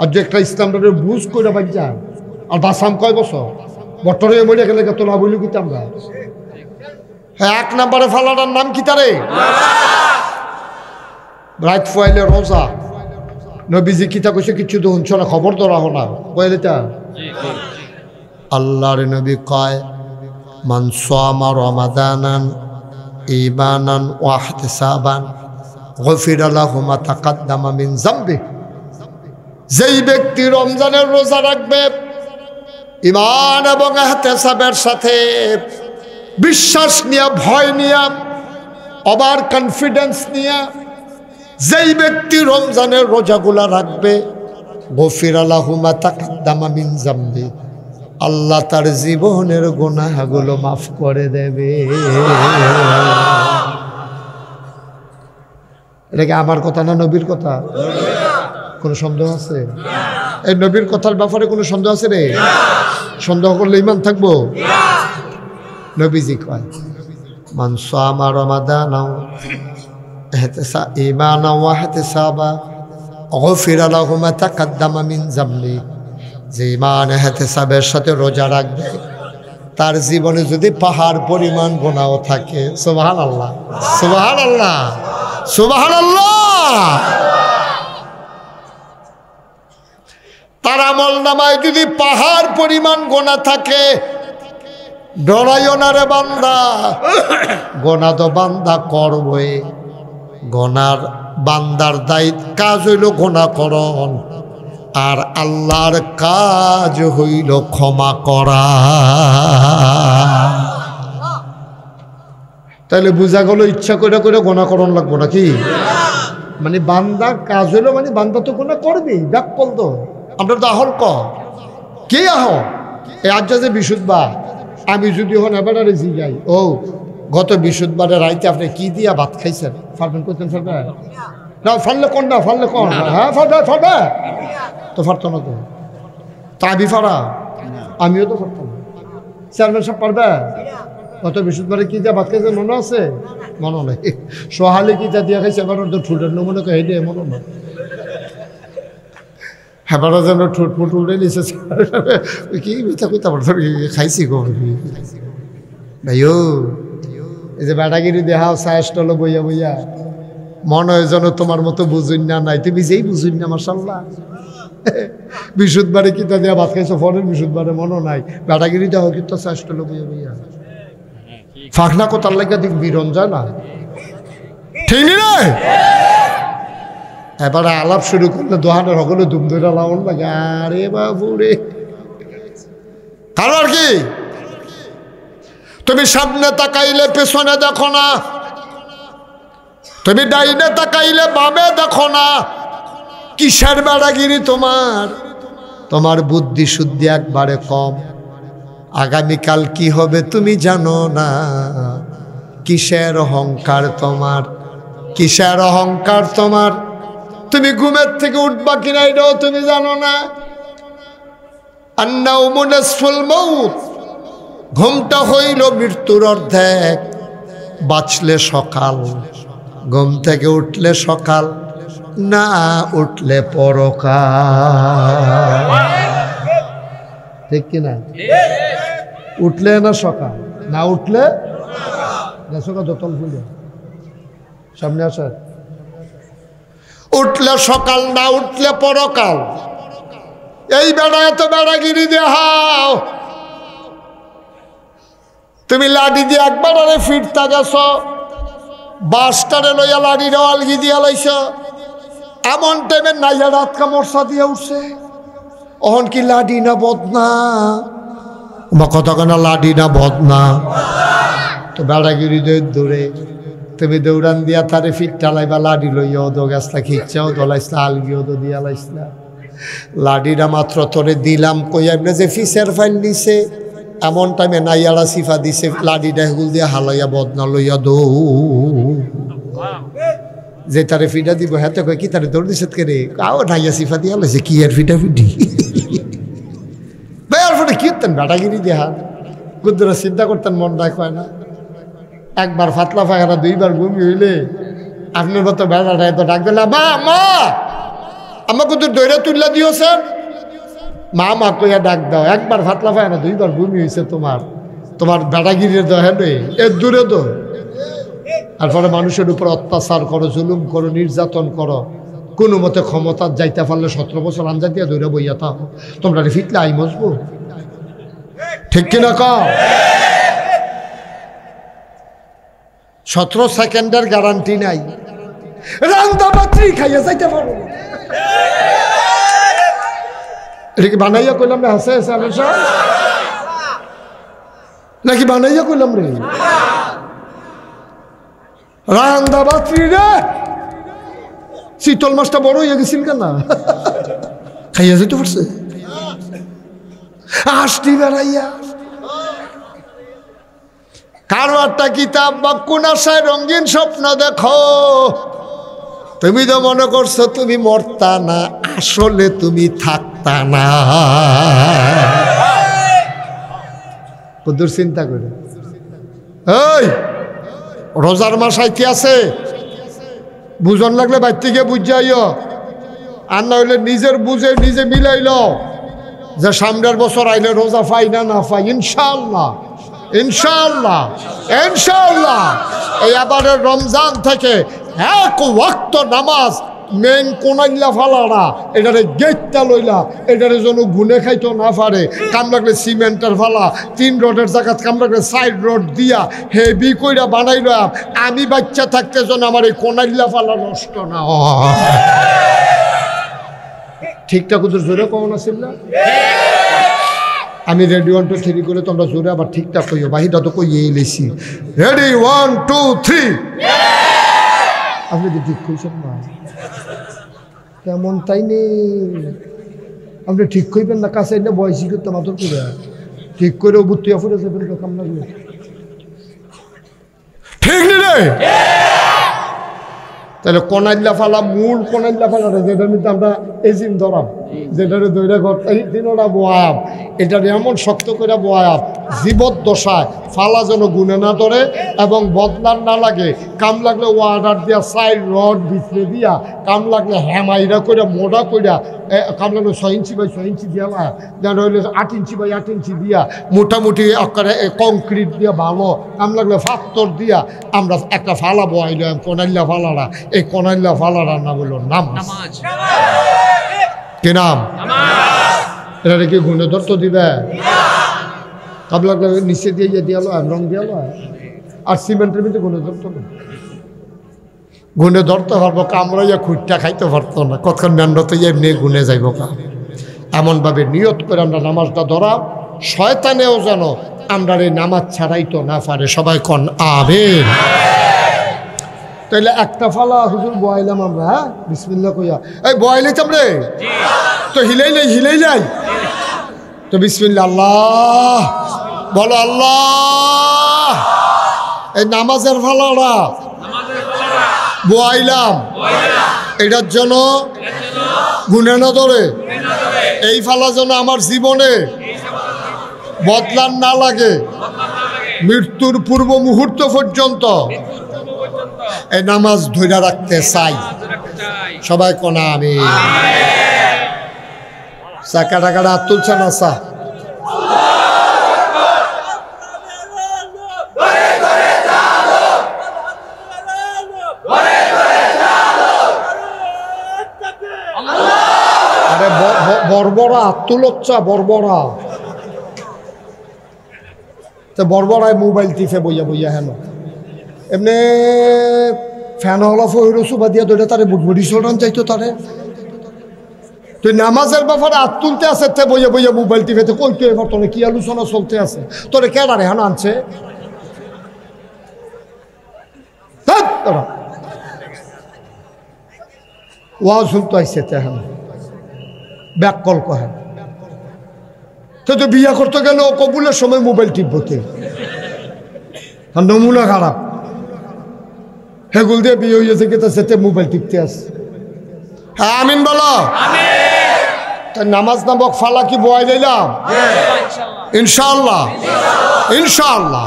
আর যে একটা ইসলামটা বুঝ করে বাজ্যা, আর বাসাম কয় বছর বটরে মরে গেলে তোলা বলি কি আমরা। হ্যাঁ, 1 নম্বরে ফালাটার নাম কি তারে? রাত ফুয়াইলে রোজা। নবীজি কিতা কইছে কিছু তো শুনছ না, খবর তো রাখো না কইলে তা। আল্লাহর নবী কয়, মান সামা রমাদানান ঈমানান ওয়া ইহতিসাবান গফিরা লাহু মা তাকাদ্দামা মিন যামবি। যেই ব্যক্তি রমজানের রোজা রাখবে ঈমান এবং ইহতিসাবের সাথে, বিশ্বাস নিয়ে, ভয় নিয়ে, ওভার কনফিডেন্স নিয়ে যেই ব্যক্তি রমজানের রোজাগুলা রাখবে, গফিরা লাহু মা তাকাদ্দামা মিন যামবি, আল্লাহ তার জীবনের গুনাহগুলো মাফ করে দেবে। এটা কি আমার কথা না নবীর কথা? কোনো সন্দেহ আছে? এই নবীর কথার ব্যাপারে কোনো সন্দেহ আছে রে? সন্দেহ করলে ঈমান থাকবো? নবীজি কয়, মান সামা রমাদানা ঈমানান ওয়া ইহতিসাবান গফিরা লাহু মা তাকাদ্দামা মিন যামবি। যে ঈমান ইহতিসাবের সাথে রোজা রাখবে, তার জীবনে যদি পাহাড় পরিমাণ গুনাহ থাকে, সুবহানাল্লাহ সুবহানাল্লাহ সুবহানাল্লাহ, তার আমল নামায় যদি পাহাড় পরিমাণ গুনাহ থাকে, ডরাইও না রে বান্দা, গুনাহ তো বান্দা করবে। গুনার বান্দার দায়িত্ব, কাজ হইল গুনাহ করণ, আর আল্লাহর কাজ হইল ক্ষমা করা। তাহলে বুঝা গেল ইচ্ছা করে করে গুনাহ করণ লাগবো নাকি? মানে বান্দার কাজ হইল, মানে বান্দা তো গুনাহ করবেই, ব্যাকল তো। আমরা তো আহল কে আহ এই আজ যে বিশুদ্ধবার, আমি যদি হন এবার জিগাই, ও গত বিশুদ্ধবারে রাইতে আপনি কি দিয়া ভাত খাইছেন, ফারবেন করতেন? ফারবে না, ফারলে কোন না, ফারলে কোন? হ্যাঁ ফারবে, ফারবে তো, ফারতো না তো। তা আমি ফারা, আমিও তো ফারতাম। চেয়ারম্যান সাহেব পারবে? গত বৃহস্পতিবারে কি যা ভাত খাইছে মনে আছে? মনে নাই। সোহালি কি যা দিয়া খাইছে এবার তো ঠুটের নমুনে হেঁটে মনে নয়। হেবার যেন ঠুট ফুট উল্টে নিছে কি মিথ্যা কইতে পারত খাইছি গো ভাইও। এই যে বেটাগিরি দেখাও সায়স্টল বইয়া বইয়া মনে হয় যেন তোমার মতো বুঝুন না নাই, তুমি যেই বুঝুন না মাশাল্লাহ। বৃহস্পতিবারে কিতা দিয়া ভাত খাইছো ফরের বৃহস্পতিবারে মনে নাই, বেটাগিরি দেওয়া কিন্তু সায়স্টল বইয়া বইয়া ফাঁকনা কোথার লাগে দিক বিরন যায় না, ঠিক নি রে? এবারে আলাপ শুরু করলে দোহানের সকলে ধুম ধরে লাউন লাগে। আরে বাবু রে, কারণ কি তুমি সামনে তাকাইলে পেছনে দেখো না, তুমি ডাইনে তাকাইলে বামে দেখো না। কিসের বেড়াগিরি তোমার? তোমার বুদ্ধি শুদ্ধি একবারে কম। আগামীকাল কি হবে তুমি জানো না। কিসের অহংকার তোমার? কিসের অহংকার তোমার? তুমি ঘুমের থেকে উঠবা কিনা এটাও তুমি জানো না। আন্নাউমু নিসফুল মাউত, ঘুমটা হইল মৃত্যুর অর্ধেক। বাঁচলে সকাল, ঘুম থেকে উঠলে সকাল, না উঠলে পরকাল, ঠিক কিনা? উঠলে না সকাল, না উঠলে সকাল। যতল ফুলে সামনে আসার, উঠলে সকাল, না উঠলে পরকাল। এই বেড়া এত বেড়াগিরি দেখাও। তুমি লাঠি দিয়ে একবার আরে ফিরতা গেছ, বাসটারে লইয়া লাঠিটা আলগি দিয়া লাইছ। এমন টাইমে নাইয়া রাত কামড়সা দিয়ে উঠছে। অহন কি লাঠি না বদনা? কথা কেনা লাঠি না বদনা? তো বেড়াগিরি দৌড়ে তুমি দৌড়ান দিয়া তারে ফিরটা লাইবা, লাঠি লইয়াও দো গাছটা খিচ্ছাও দোলাইসলা, আলগিও দো দিয়া লাইসলা। লাঠিটা মাত্র তোরে দিলাম কইয়া যে ফিসের ফাইল নিছে, এমন টাইমে নাইয়ারা সিফা দিছে, লাঠিটা হেগুল দিয়ে হালাইয়া বদনা লইয়া দৌ। যে তারে ফিটা দিব হাতে কয় কি তারে দৌড় দিছে কে রে? আও নাইয়া সিফা দিয়া লাইছে, কি আর ফিটা ফিটি ভাইয়ার ফোটে কি হতেন বেটাগিরি দেহা গুদ্দরা চিন্তা করতেন, মন রাখ হয় না। একবার ফাতলা ফাঁকা, দুইবার ঘুমি হইলে আপনার মতো বেড়াটা এত ডাক দিলাম, মা মা আমাকে তো দৈরা তুললা দিও স্যার, মা মা কইয়া ডাক দাও। একবার ফাতলা ফাঁকা, দুইবার ঘুমি হয়েছে তোমার, তোমার বেড়াগিরির দহেনে এর দূরে তো। তারপরে মানুষের উপর অত্যাচার করো, জুলুম করো, নির্যাতন করো, কোনো মতে ক্ষমতার যাইতে পারলে 17 বছর আঞ্জা দিয়া দৌড়ে বইয়া থাকো। তোমরা ফিটলে আই মজবো, ঠিক কিনা কও? 17 সেকেন্ডের গ্যারান্টি নাই। রান্দা বাত্রি খাইয়া যাইতে পারো। এটা কি বানাইয়া কইলাম রে? হাসে হাসে নাকি বানাইয়া কইলাম রে? রান্দা বাত্রি রে, শীতল মাছটা বড় হইয়া গেছিল কেন? খাইয়া যেতে পারছে আসটি বেড়াইয়া। কারো একটা কিতাব বা কোন আশায় রঙিন স্বপ্ন দেখো, তুমি তো মনে করছো তুমি মরতা না, আসলে তুমি থাকতা না। কদ্দুর চিন্তা করে। এই রোজার মাস আইতে আছে, বুঝন লাগলে বাইর থেকে বুঝাইও, আর না হইলে নিজের বুঝে নিজে মিলাইল যে সামনের বছর আইলে রোজা পাই না না পাই। ইনশাআল্লাহ ইনশাআল্লাহ ইনশাআল্লাহ এই আবারের রমজান থেকে এক ওয়াক্ত নামাজ মেন কোনাইলা ফালারা, এটারে গেটটা লইলা, এটারে যেন গুনে খাইতো না পারে। কাম লাগলে সিমেন্টের ফালা, 3 রডের জায়গা কাম লাগলে 4 রড দিয়া হেভি কইরা বানাইলাম। আমি বাচ্চা থাকতে যেন আমার এই কোনাইলা ফালা নষ্ট না হয়। ঠিকঠাক জোরে কখন আসিল না? আমি রেডি 1 2 3 করে তোমরা জোরে আবার ঠিকঠাক কইও, বাহিটা তো কইয়েই লেছি। রেডি 1 2 3। আপনি কি ঠিক কইছেন না? কেমন তাই নেই, আপনি ঠিক কইবেন না? কাছে এনে বয়সী করতে মাত্র করে ঠিক করে বুত্তিয়া ফুটে যাবেন কাম লাগলো, ঠিক নি রে? তাহলে কোনাইল্লা ফালা, মূল কোনাইল্লা ফালা যেটার মধ্যে আমরা এজিম ধরাম, যেটারে দৈরা করতে এই দিনটা বয়াব, এটারে এমন শক্ত করে বয়াব জীবদ্দশায় ফালা যেন গুনে না ধরে এবং বদলার না লাগে। কাম লাগলে ওয়ার্ডার দিয়া সাইড রড বিছড়ে দিয়া, কাম লাগলে হ্যামাইরা করে মোড়া কইরা, কাম লাগলে 6 ইঞ্চি বাই 6 ইঞ্চি দিয়া, যেন হইলে 8 ইঞ্চি বাই 8 ইঞ্চি দিয়া, মোটামুটি আকারে কংক্রিট দিয়া ভালো, কাম লাগলে পাথর দিয়া আমরা একটা ফালা বয়াইলাম, কোনাইল্লা ফালারা। এই কোনাইল্লা ফালারার নাম হলো নামাজ। কি নাম? এটা কি গুণে ধরত দিবে? কাম লাগলে নিচে দিয়ে দিয়ালো, রং দিয়ালো, আর সিমেন্টের ভিতরে গুণে ধরতো না। গুণে ধরতে পারবো, কামড়াইয়া খুঁটটা খাইতে পারতো না, কতক্ষণ মেন্ডতে এমনি গুণে যাইব কা। এমনভাবে নিয়ত করে আমরা নামাজটা ধরা, শয়তানেও যেন আমরা এই নামাজ ছাড়াইতো না পারে। সবাই কন আমিন। তাইলে একটা ফালা হুজুর বয়াইলাম আমরা, হ্যাঁ বিসমিল্লাহ কইয়া। এই বয়াইলাম রে, তো হিলাইলাই তো বিসমিল্লাহ, আল্লাহ বলো, আল্লাহ। এই নামাজের ফালাটা বয়াইলাম, এটার জন্য গুনে না ধরে, এই ফালা যেন আমার জীবনে বদলান না লাগে মৃত্যুর পূর্ব মুহূর্ত পর্যন্ত। এই নামাজ ধরে রাখতে চাই। সবাই কোনা আমি চাকা টাকাটা হাত তুলছে না চা। আরে বর্বরা হাত তুলচ্ছা, বর্বরা তো বর্বরায় মোবাইল টিপে বইয়া বইয়া হেন এমনি ফ্যান হলা ফহির সুবা দিয়া দৌড়ে তারে বুটবুটি চলন চাইতো তারে। তুই নামাজের ব্যাপারে হাত তুলতে আছে, তে বইয়া বইয়া মোবাইল টিপেতে কইতে এবার তোরে কি আলোচনা চলতে আছে, তোরে কেডারে হেন আনছে? ওয়াজ শুনতে আইসে তেহান ব্যাক কল কহে তো বিয়া করতে গেল কবুলের সময় মোবাইল টিপতে, নমুনা খারাপ। হেগুল দিয়ে বিয়ে হয়েছে কি তাতে মোবাইল টিপতে আস। হ্যাঁ আমিন বলো। নামাজ নামক ফালা কি বয়াই দিলাম? ইনশাআল্লাহ, ইনশাআল্লাহ।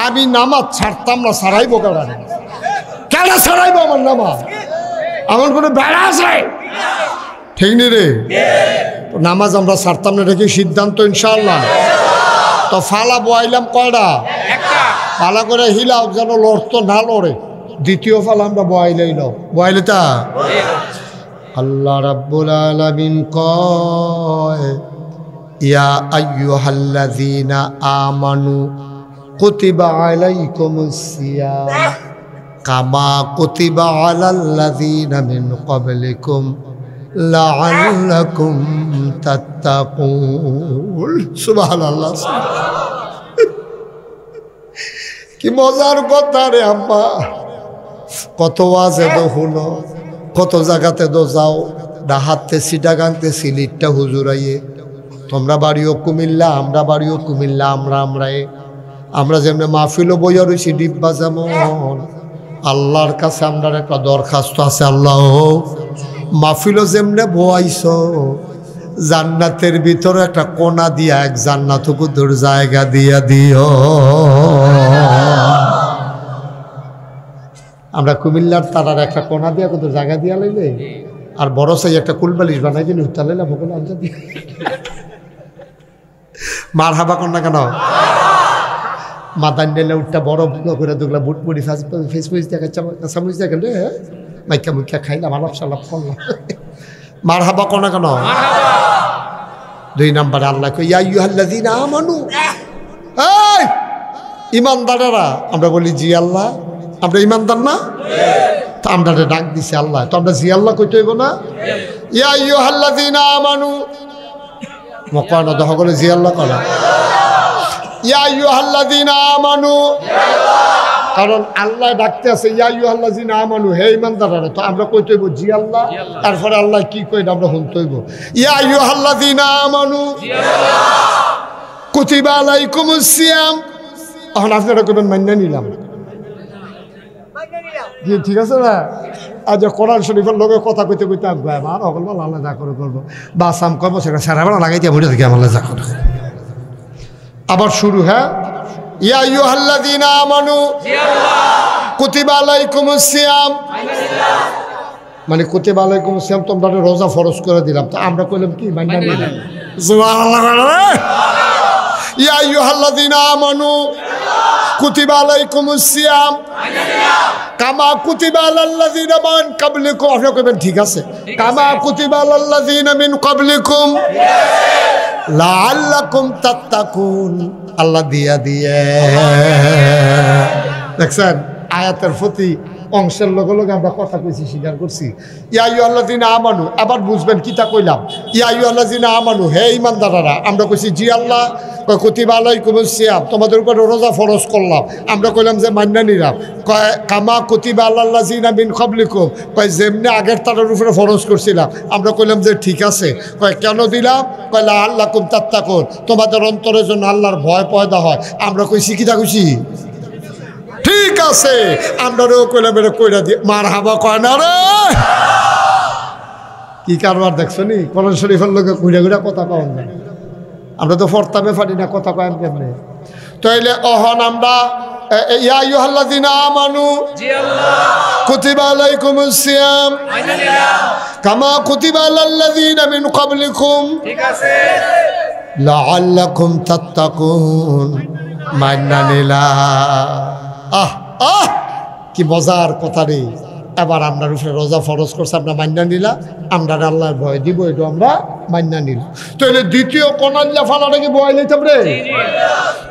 আমি নামাজ ছাড়তাম না, ছাড়াইব কেন? কেন ছাড়াইব আমার নামাজ? আমার কোনো বেড়া আছে? ঠিক নি রে? নামাজ আমরা ছাড়তাম না, রেখে সিদ্ধান্ত ইনশাআল্লাহ। তো ফালা বয়াইলাম কয়টা? ফালা করে হিলাও যেন লড়তো না লড়ে। দ্বিতীয় ফালা আমরা বয়াইলেই নাও, বয়াইলে তা আল্লাহ রাব্বুল আলামিন কয়, ইয়া আইয়ুহাল্লাযীনা আমানু কুতিবা আলাইকুমুস সিয়াম কামা কুতিবা আলাল্লাযীনা মিন ক্বাবলিকুম লাআল্লাকুম তাত্তাকুন। সুবহানাল্লাহ। কি মজার কথা রে আম্মা, কত ওয়াজে তো হলো, কত জায়গাতে তো যাও, ডাহাতে সিটাগাংতে সিলিটটা হুজুরাইয়ে। তোমরা বাড়িও কুমিল্লা, আমরা বাড়িও কুমিল্লা, আমরা যেমনি মাহফিলও বইয়া রয়েছি ডিব্বা যেমন। আল্লাহর কাছে আমরা একটা দরখাস্ত আছে, আল্লাহ মাহফিলও যেমনে বয়াইছ, জান্নাতের ভিতরে একটা কোনা দিয়া এক জান্নাতকু দূর জায়গা দিয়া দিও। আমরা কুমিল্লার তারার একটা কোনা দিয়া কত জায়গা দিয়া লাইলে, আর বড় সাই একটা কুলবালিশ বানাই দিন উত্তা লাইলাম ওখানে আনজা দিয়ে। মার হাবা কর না কেন? মাদান ডেলে উঠটা বড় করে দুগলা বুট বুড়ি ফেসবুক দেখাচ্ছা চামচ দেখেন রে, মাইকা মুখা খাইলাম, আলাপ সালাপ করলাম। মার হাবা কর না কেন? দুই নাম্বারে আল্লাহ কই, ইয়া আইয়ুহাল্লাযীনা আমানু, এই ইমানদারেরা। আমরা বলি জি আল্লাহ, আমরা ইমানদার না? তা আমরা ডাক দিছি আল্লাহ, তো আমরা জি আল্লাহ কইতে হইব না? ইয়া আইয়ুহাল্লাযীনা আমানু মকানা দহ করে জি আল্লাহ করা, ইয়া আইয়ুহাল্লাযীনা আমানু, কারণ আল্লাহ ডাকতে আছে ইয়া আইয়ুহাল্লাযীনা আমানু, হে ইমানদাররা। তো আমরা কইতে হইব জি আল্লাহ, তারপরে আল্লাহ কি কইন আমরা শুনতে হইব, ইয়া আইয়ুহাল্লাযীনা আমানু কুতিবা আলাইকুমুস সিয়াম। এখন আপনারা কইবেন মাইনা নিলাম, ঠিক আছে না? আজ কোরআন শরীফের লোকের কথা কইতে কইতে আগ আমার অকল বল আল্লাহ যা করে করবো বাস আম করবো সেটা সারা বেলা লাগাই দিয়ে বসে থাকি আল্লাহ যা করে আবার শুরু হ্যাঁ ইয়া আইয়ুহাল্লাযীনা আমানু কুতিবা আলাইকুমুস সিয়াম মানে কুতিবা আলাইকুমুস সিয়াম তোমরা রোজা ফরজ করে দিলাম তো আমরা কইলাম কি মাইনা নিলাম সুবহানাল্লাহ ইয়া আইয়ুহাল্লাযীনা আমানু কুতিবা আলাইকুমুস সিয়াম কামা কুতিবা আলাল্লাযীনা মিন ক্বাবলিকুম আপনি কইবেন ঠিক আছে কামা কুতিবা আলাল্লাযীনা মিন ক্বাবলিকুম লাআল্লাকুম তাত্তাকুন আল্লাহ দিয়া দিয়ে দেখছেন আয়াতের প্রতি অংশের লগে লগে আমরা কথা কইছি স্বীকার করছি ইয়া আইয়ুহাল্লাযীনা আমানু আবার বুঝবেন কিতা কইলাম ইয়া আইয়ুহাল্লাযীনা আমানু হে ঈমানদাররা আমরা কইছি জি আল্লাহ কুতিবা আলাইকুমুস সিয়াম তোমাদের উপর রোজা ফরজ করলাম আমরা কইলাম যে মান্না নিলাম কামা কুতিবা আলাল্লাযীনা মিন ক্বাবলিকুম কয় যেমনি আগের তারের উপরে ফরজ করছিলাম আমরা কইলাম যে ঠিক আছে কয় কেন দিলাম কয় লাআল্লাকুম তাত্তাকুন তোমাদের অন্তরের জন্য আল্লাহর ভয় পয়দা হয় আমরা কইছি কিতা কইছি ঠিক আছে আমরাও কইলাম এটা কইরা দিয়ে মারহাবা কয় না রে কি কারবার দেখছো নি কোরআন শরীফের লোকে ঘুরে ঘুরে কথা পাওয়া যায় আমরা তো ফরতামে পারি না কথা কয়েন কেমনে তাইলে অহন আমরা ইয়া আইয়ুহাল্লাযীনা আমানু জি আল্লাহ কুতিবা আলাইকুমুস সিয়াম কামা কুতিবা আলাল্লাযীনা মিন ক্বাবলিকুম ঠিক আছে লাআল্লাকুম তাত্তাকুন মান্না নিলা কি মজার কথা রে এবার আমরা উপরে রোজা ফরজ করছে আমরা মান্না নিলা আমরা আল্লাহর ভয় দিব এটা আমরা মান্না নিল তাহলে দ্বিতীয় কোনাল্লা ফালাটা কি বয় লইতাম রে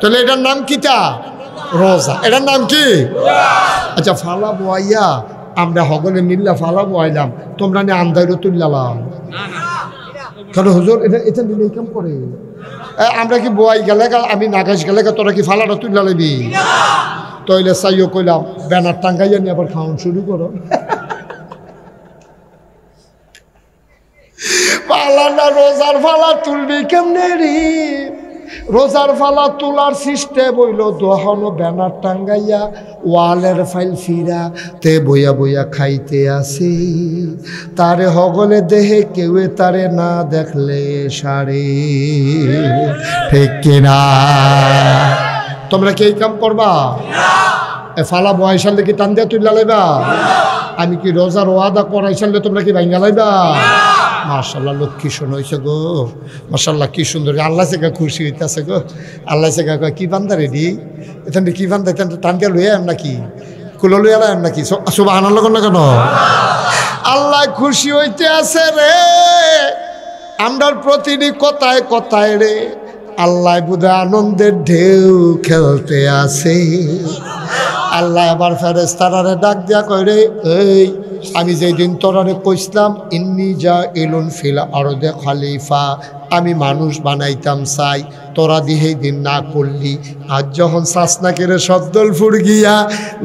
তাহলে এটার নাম কিটা রোজা এটার নাম কি আচ্ছা ফালা বয়াইয়া আমরা হগলে মিল্লা ফালা বয়াইলাম তোমরা নি আন্দাইরো তুললাম কারণ হুজুর এটা এটা নিলে কাম করে আমরা কি বয়াই গেলে আমি নাগাস গেলে তোরা কি ফালাটা তুললা লইবি তইলে চাইও কইলাম ব্যানার টাঙ্গাইয়া নিয়ে আবার খাওয়ান শুরু করো পালানা রোজার ফালা তুলবি কেমনে রে রোজার ফালা তোলার সিস্টেম হইল দোহানো ব্যানার টাঙ্গাইয়া ওয়ালের ফাইল ফিরা তে বইয়া বইয়া খাইতে আসে তারে হগলে দেহে কেউ তারে না দেখলে সারে ঠিক কিনা তোমরা কি এই কাম করবা এ ফালা বয়সালে কি টান দিয়া তুইলা লাইবা আমি কি রোজার ওয়াদা করাইছালে তোমরা কি ভাঙ্গা লাইবা মাশাআল্লাহ লক্ষ্মী শুনইছে গো মাশাআল্লাহ কি সুন্দর আল্লাহ থেকে খুশি হইতাছে গো আল্লাহ থেকে কয় কি বান্দা রেডি এখান কি বান্দা এখান টান দিয়া লইয়া এম নাকি কুলো লইয়া এম নাকি সুবহানাল্লাহ কোন না কেন আল্লাহ খুশি হইতে আছে রে আমরার প্রতিটি কথায় কথায় রে আল্লাহ বুধা আনন্দের ঢেউ খেলতে আসে আল্লাহ আবার ফেরেশতারে ডাক দিয়া কয় রে এই আমি যেই দিন তোরারে কইছিলাম ইন্নী জাইলুন ফিল আরদে খলিফা আমি মানুষ বানাইতাম চাই তোরা দিহেই দিন না করলি আজ যখন সাসনাকেরে শব্দল ফুর গিয়া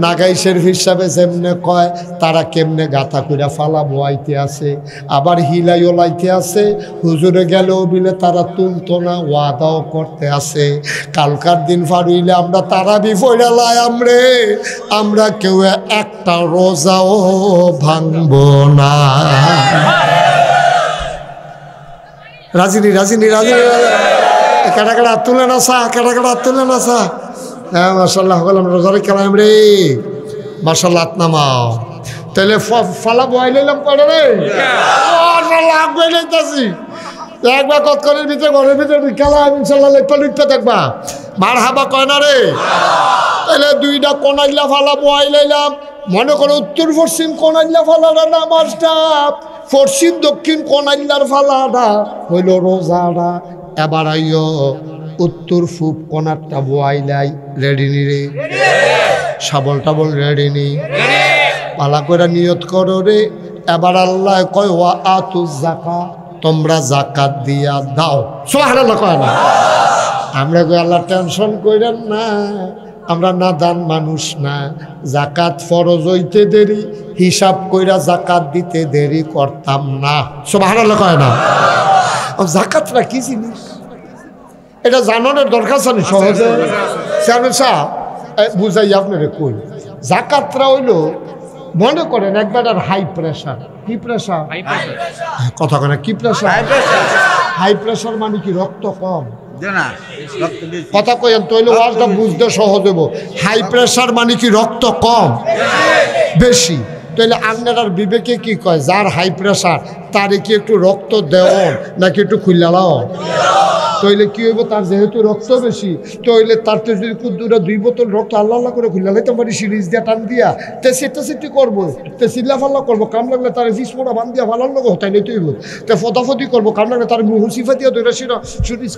নাগাইশের হিসাবে যেমনে কয় তারা কেমনে গাথা কইরা ফালা বোয়াইতে আছে আবার হিলাই ওলাইতে আছে হুজুরে গেলেও বিলে তারা তুলতো না ওয়াদাও করতে আছে কালকার দিন ফারুইলে আমরা তারা বিফইরা লাই আমরা কেউ একটা রোজাও ভাঙবো না রাজিনী রাজিনী রাজিনী কাটা কাটা তুলে না সা কাটা কাটা তুলে না সা হ্যাঁ মার্শাল্লাহ হল আমরা রোজারে খেলাম রে মার্শাল্লাহ নামাও তাহলে ফালা বয় নিলাম করে রে লাগবে নিতেছি একবার কতক্ষণের ভিতরে ঘরের ভিতরে খেলা ইনশাল্লাহ লিখতে লিখতে থাকবা মার হাবা কয় না রে তাহলে দুইটা কোনাইলা ফালা বয় লাইলাম মনে করো উত্তর পশ্চিম কোনাইলা ফালাটা না মাছটা পশ্চিম দক্ষিণ কোনাইলার ফালাটা হইল রোজাটা এবার আইও উত্তর পূব কোনারটা বয়াইলাই রেডি নি রে শাবল টাবল রেডি নি পালা করে নিয়ত করো রে এবার আল্লাহ কয় ওয়া আতু যাকাত তোমরা যাকাত দিয়া দাও সুবহানাল্লাহ কয় না আমরা কই আল্লাহ টেনশন কইরেন না আমরা নাদান মানুষ না যাকাত ফরজ হইতে দেরি হিসাব কইরা যাকাত দিতে দেরি করতাম না সুবহানাল্লাহ কয় না যাকাতটা কি জিনিস এটা জানানোর দরকার আছে সহজে চেয়ারম্যান সাহেব বুঝাই আপনারে কই যাকাতটা হইল মনে করেন একবার আর হাই প্রেশার, কি প্রেশার, কথা কেন কি প্রেশার, হাই প্রেশার মানে কি রক্ত কম, কথা কইেন তৈলে ওয়াজটা বুঝতে সহজ হবো। হাই প্রেশার মানে কি রক্ত কম বেশি, তাহলে আপনার বিবেকে কি কয় যার হাই প্রেশার তারে কি একটু রক্ত দেওয়ান নাকি একটু খুললাও? তইলে কি হইব, তার যেহেতু রক্ত বেশি তইলে তার তো যদি কুদ্দুরা 2 বোতল রক্ত আল্লাহ আল্লাহ করে খুললা লাইতে পারি সিরিজ দিয়া টান দিয়া তে সেটা সেটি করবো, তে চিল্লা ফাল্লা করবো, কাম লাগলে তার ফিস মোড়া বান দিয়া ভালো লোক হতাই নিতে হইব, তে ফদাফদি করবো, কাম লাগলে তার মুহ সিফা দিয়া ধরে সিরা সিরিজ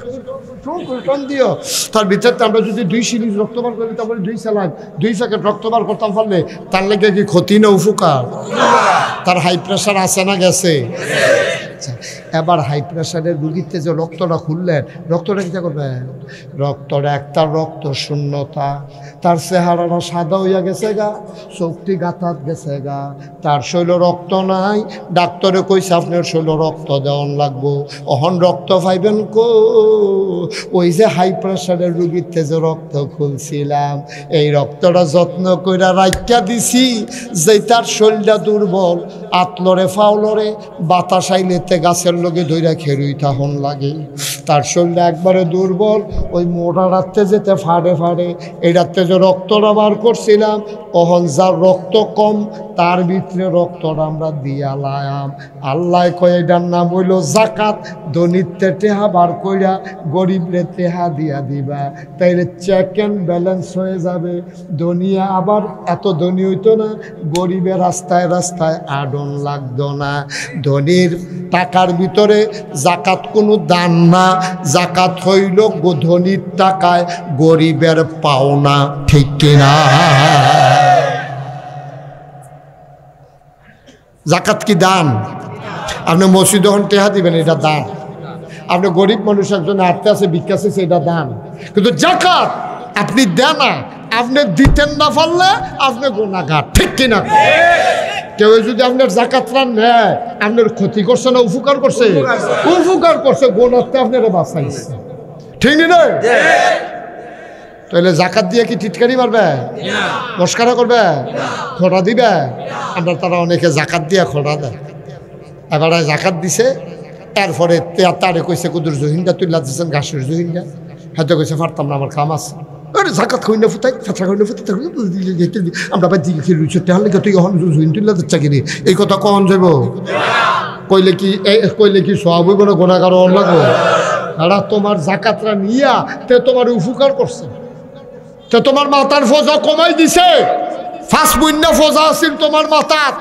টান দিও। তার ভিতরে আমরা যদি 2 সিরিজ রক্ত বার করি তারপরে 2 স্যালাইন 2 প্যাকেট রক্ত বার করতাম পারলে তার লেগে কি ক্ষতি না উপকার? তার হাই প্রেশার আছে না গেছে? এবার হাই প্রেশারের রুগীতে যে রক্তটা খুললেন, রক্তটা কী করবেন? রক্তটা একটা রক্ত শূন্যতা, তার চেহারাটা সাদা হইয়া গেছে গা, শক্তি গাতাত গেছে গা, তার শৈল রক্ত নাই। ডাক্তারে কইছে আপনার শৈল রক্ত দেওয়ান লাগবো, অহন রক্ত পাইবেন কো? ওই যে হাই প্রেশারের রুগীতে যে রক্ত খুলছিলাম এই রক্তটা যত্ন কইরা রাখিয়া দিছি, যে তার শরীরটা দুর্বল, আতলরে ফাউলরে বাতাস আইলেতে গাছের লোকে ধৈরা খেরুই তাহন লাগে, তার শরীরটা একবারে দুর্বল, ওই মোটা রাত্রে যেতে ফাড়ে ফাড়ে এই রাত্রে যে রক্তটা বার করছিলাম, অহন যার রক্ত কম তার ভিতরে রক্তটা আমরা দিয়া লায়াম। আল্লাহ কয় এটার নাম হইল জাকাত। ধনীতে টেহা বার কইরা গরিবরে টেহা দিয়া দিবা, তাইলে চেক অ্যান্ড ব্যালেন্স হয়ে যাবে। ধনিয়া আবার এত ধনী হইতো না, গরিবের রাস্তায় রাস্তায় আডন লাগতো না। ধনীর টাকার ভিতরে জাকাত কোনো দান না, জাকাত হইল ধনীর টাকায় গরিবের পাওনা, ঠিক কিনা? জাকাত কি দান? আপনি মসজিদ যখন টেহা দিবেন এটা দান, আপনি গরিব মানুষ একজন আটতে আছে ভিক্ষা আছে এটা দান, কিন্তু জাকাত আপনি দেন না, আপনি দিতেন না পারলে আপনি গুনাহগার, ঠিক কিনা? কেউ যদি আপনার জাকাতটা নেয় আপনার ক্ষতি করছে না উপকার করছে? উপকার করছে, গুনাহতে আপনারা বাঁচাইছে, ঠিক না? তাহলে জাকাত দিয়ে কি টিটকারি মারবে, মস্কারা করবে, খোঁড়া দিবে? আমরা তারা অনেকে জাকাত দিয়ে খোঁড়া দেয়। এবারে জাকাত দিছে, এরপরে তারে কইছে কুদুর জহিনটা তুই লাদিয়েছেন ঘাসের জহিনটা, হয়তো কইছে পারতাম না আমার কাম আছে, আরে জাকাত খুঁই না ফুটাই ফেঁচা খুঁই না ফুটাই আমরা বাই দিকে খেয়ে রুইছে টেহার লেগে তুই এখন জহিন তুই লাদিচ্ছা কিনি, এই কথা কখন যাব? কইলে কি সব হইব না গোনাগার অন লাগবো? এরা তোমার জাকাতরা নিয়া তে তোমার উপকার করছে, তে তোমার মাথার ফোজা কমাই দিছে, 5 মুন্না ফোজা আছিল তোমার মাথার,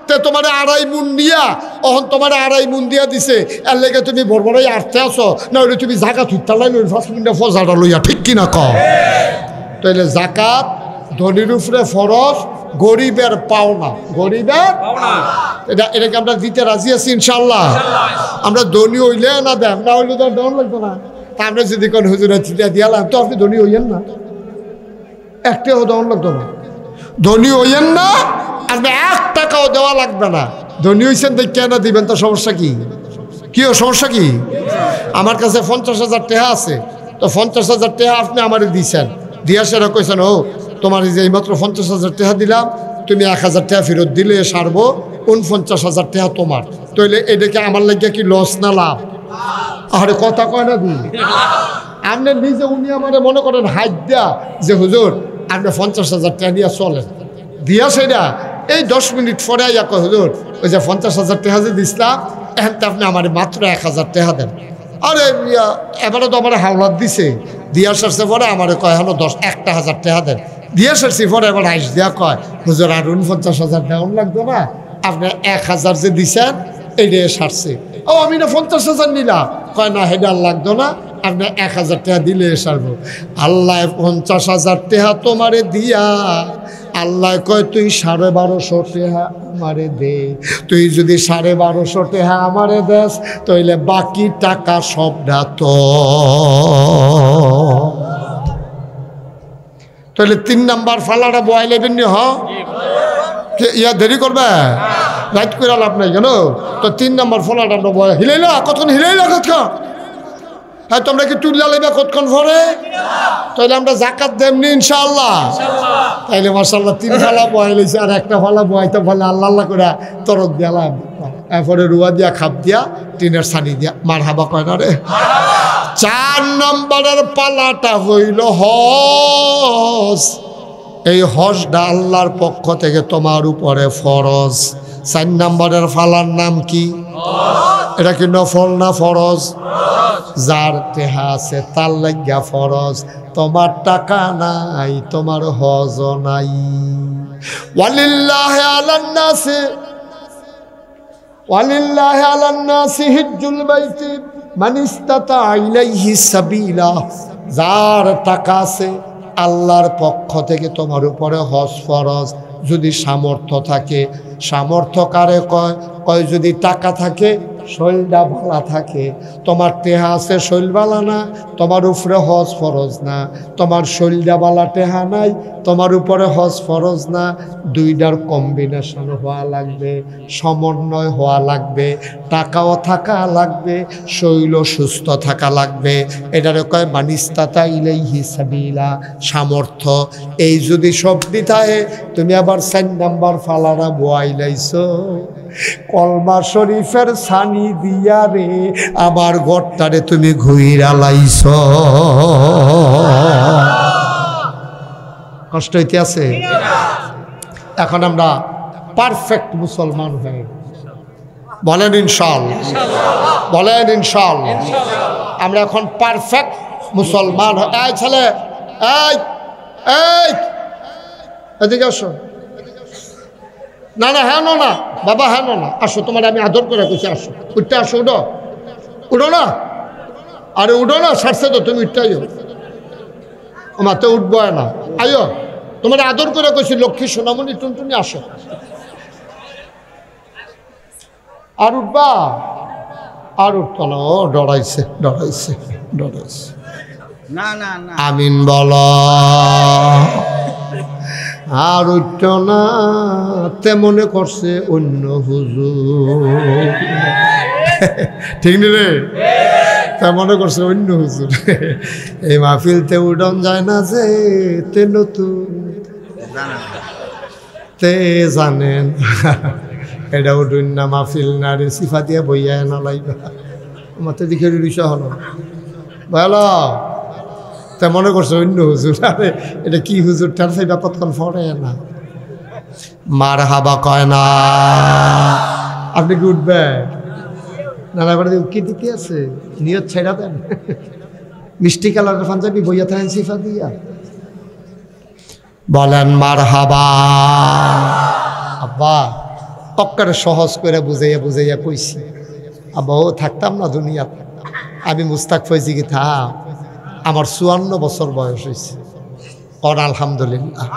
তে তোমার 2.5 মুন নিয়া অহন তোমার 2.5 মুন দিয়া দিছে, এর লেগে তুমি বড়বড়াই আটতে আসো, না হলে তুমি জাকাত উঠতালাই লই 5 মুন্না ফোজাটা লইয়া, ঠিক কিনা কও? তাইলে জাকাত ধনীর উপরে ফরজ, গরিবের পাওনা, গরিবের এটাকে আমরা দিতে রাজি আছি ইনশাল্লাহ। আমরা ধনী হইলে না দেন, না হইলে তো দেওয়ান লাগতো না। তা আমরা যদি কোন হুজুরা দিয়ালাম তো আপনি ধনী হইয়েন না, একটাও দেওয়ান লাগতো না। ধনী হইয়েন না, আপনি 1 টাকাও দেওয়া লাগবে না। ধনী হইছেন তো কেন দিবেন, তো সমস্যা কি? কিও সমস্যা কি? আমার কাছে 50,000 টাকা আছে, তো 50,000 টাকা আপনি আমারে দিয়েছেন, দিয়া সেরা কইছেন ও তোমার যে এইমাত্র 50,000 টাকা দিলাম, তুমি 1,000 টাকা ফেরত দিলে সারবো, 49,000 টাকা তোমার। তাইলে এটাকে আমার লাগিয়া কি লস না লাভ? আরে কথা কয় না দিই আপনি নিজে, উনি আমারে মনে করেন হাত দেয়া যে হুজুর আপনি 50,000 টাকা দিয়া চলেন, দিয়া সেটা এই 10 মিনিট পরে আইয়া কয় হুজুর ওই যে 50,000 টাকা যে দিছিলাম এখন তো আপনি আমার মাত্র 1,000 টাকা দেন। আরে এবারে তো আমার হাওলাত দিছে, দিয়া সারছে পরে আমার কয় এখন 1,000 টাকা দেন, দিয়া সারছি পরে এবার আইস দিয়া কয় হুজুর আর 49,000 দেওয়ান লাগতো না, আপনি 1,000 যে দিছেন এইটাই সারছে। ও আমি না 50,000 নিলাম, কয় না হেডা লাগতো না, আপনি 1,000 টাকা দিলে সারবো। আল্লাহ 50,000 টাকা তোমারে দিয়া আল্লাহ কয় তুই 1250 টাকা আমারে দে, তুই যদি 1250 টাকা আমারে দেস তাইলে বাকি টাকা সবটা তো। তাহলে 3 নাম্বার ফালাটা বয় লেবেন নি? ইয়া দেরি করবে, রাইট করে লাভ নাই কেন? তো 3 নাম্বার ফলাটা আমরা বয় হিলাইলা, কতক্ষণ হিলাইলা, কতক্ষণ হ্যাঁ তোমরা কি তুল্লা লেবে কতক্ষণ পরে? তাহলে আমরা জাকাত দেমনি ইনশাআল্লাহ। তাইলে মাশাআল্লাহ 3 ফালা বয় লইছে, আর একটা ফালা বয়তে ফলে আল্লাহ আল্লাহ করে তরক দিলাম, এরপরে রুয়া দিয়া খাপ দিয়া টিনের ছানি দিয়া মারহাবা কয় না রে। 4 নম্বরের পালাটা হইল হজ। এই হজটা আল্লাহর পক্ষ থেকে তোমার উপরে ফরজ। 4 নম্বরের ফালার নাম কি? এটা কি নফল না ফরজ? যার টেহা আছে তার লাগিয়া ফরজ। তোমার টাকা নাই, তোমার হজ নাই। ওয়ালিল্লাহি আলান নাসি হিজ্জুল বাইতি মান ইসতাতা ইলাইহি সাবিলা। যার টাকা আছে আল্লাহর পক্ষ থেকে তোমার উপরে হজ ফরজ, যদি সামর্থ্য থাকে। সামর্থ্য কারে কয়? কয় যদি টাকা থাকে, শৈলটা ভালা থাকে। তোমার টেহা আছে, শৈল বালা না, তোমার উপরে হজ ফরজ না। তোমার শৈলটা বালা টেহা নাই, তোমার উপরে হজ ফরজ না। দুইটার কম্বিনেশন হওয়া লাগবে, সমন্বয় হওয়া লাগবে, টাকাও থাকা লাগবে, শৈল সুস্থ থাকা লাগবে। এটারে কয় মানিস্তাতা ইলাইহি সাবিলা, সামর্থ্য। এই যদি সব দিতায় তুমি আবার 4 নাম্বার ফালারা বয়াইলাইছো। কলমা শরীফের ছানি দিয়া রে আমার ঘরটারে তুমি ঘুইরা লাইছ। কষ্ট হইতে আছে? এখন আমরা পারফেক্ট মুসলমান হয়ে বলেন ইনশাআল্লাহ, বলেন ইনশাআল্লাহ। আমরা এখন পারফেক্ট মুসলমান। এই ছেলে, এই এই এদিকে আসো। না না, হ্যাঁ না বাবা, হ্যাঁ না, আসো, তোমার আমি আদর করে কইছি, আসো, উঠতে আসো, উঠো, উঠো না, আরে উঠো না, সারছে তো, তুমি উঠতে আইও, আমার তো উঠবো না, আইও, তোমার আদর করে কইছি, লক্ষ্মী সোনামণি টুনটুনি, আসো। আর উঠবা? আর উঠতো না, ও ডরাইছে ডরাইছে ডরাইছে। না না না, আমিন বল। আর উঠত না, তে মনে করছে অন্য হুজুর, ঠিক নি রে? তা মনে করছে অন্য হুজুর। এই মাহফিলতে উডন যায় না যে, তে নতুন, তে জানেন এটা উঠুন না, মাহফিল না রে, সিফা দিয়ে বইয়া না লাইবা। আমার তো দিকে রিসা হলো বলো, তা মনে করছে অন্য হুজুর। আরে এটা কি হুজুর, তার সেই ব্যাপারক্ষণ ফরে না, মার হাবা কয় না। আপনি কি উঠবে না? এবার কি দিতে আছে, নিয়ত ছেড়া দেন। মিষ্টি কালারের পাঞ্জাবি বইয়া থাকেন সিফা দিয়া, বলেন মার হাবা। আব্বা অক্কারে সহজ করে বুঝাইয়া বুঝাইয়া কইছি, আব্বা ও থাকতাম না দুনিয়াতে, আমি মুস্তাক ফৈজি কি থাক, আমার 54 বছর বয়স হয়েছে। আর আলহামদুলিল্লাহ,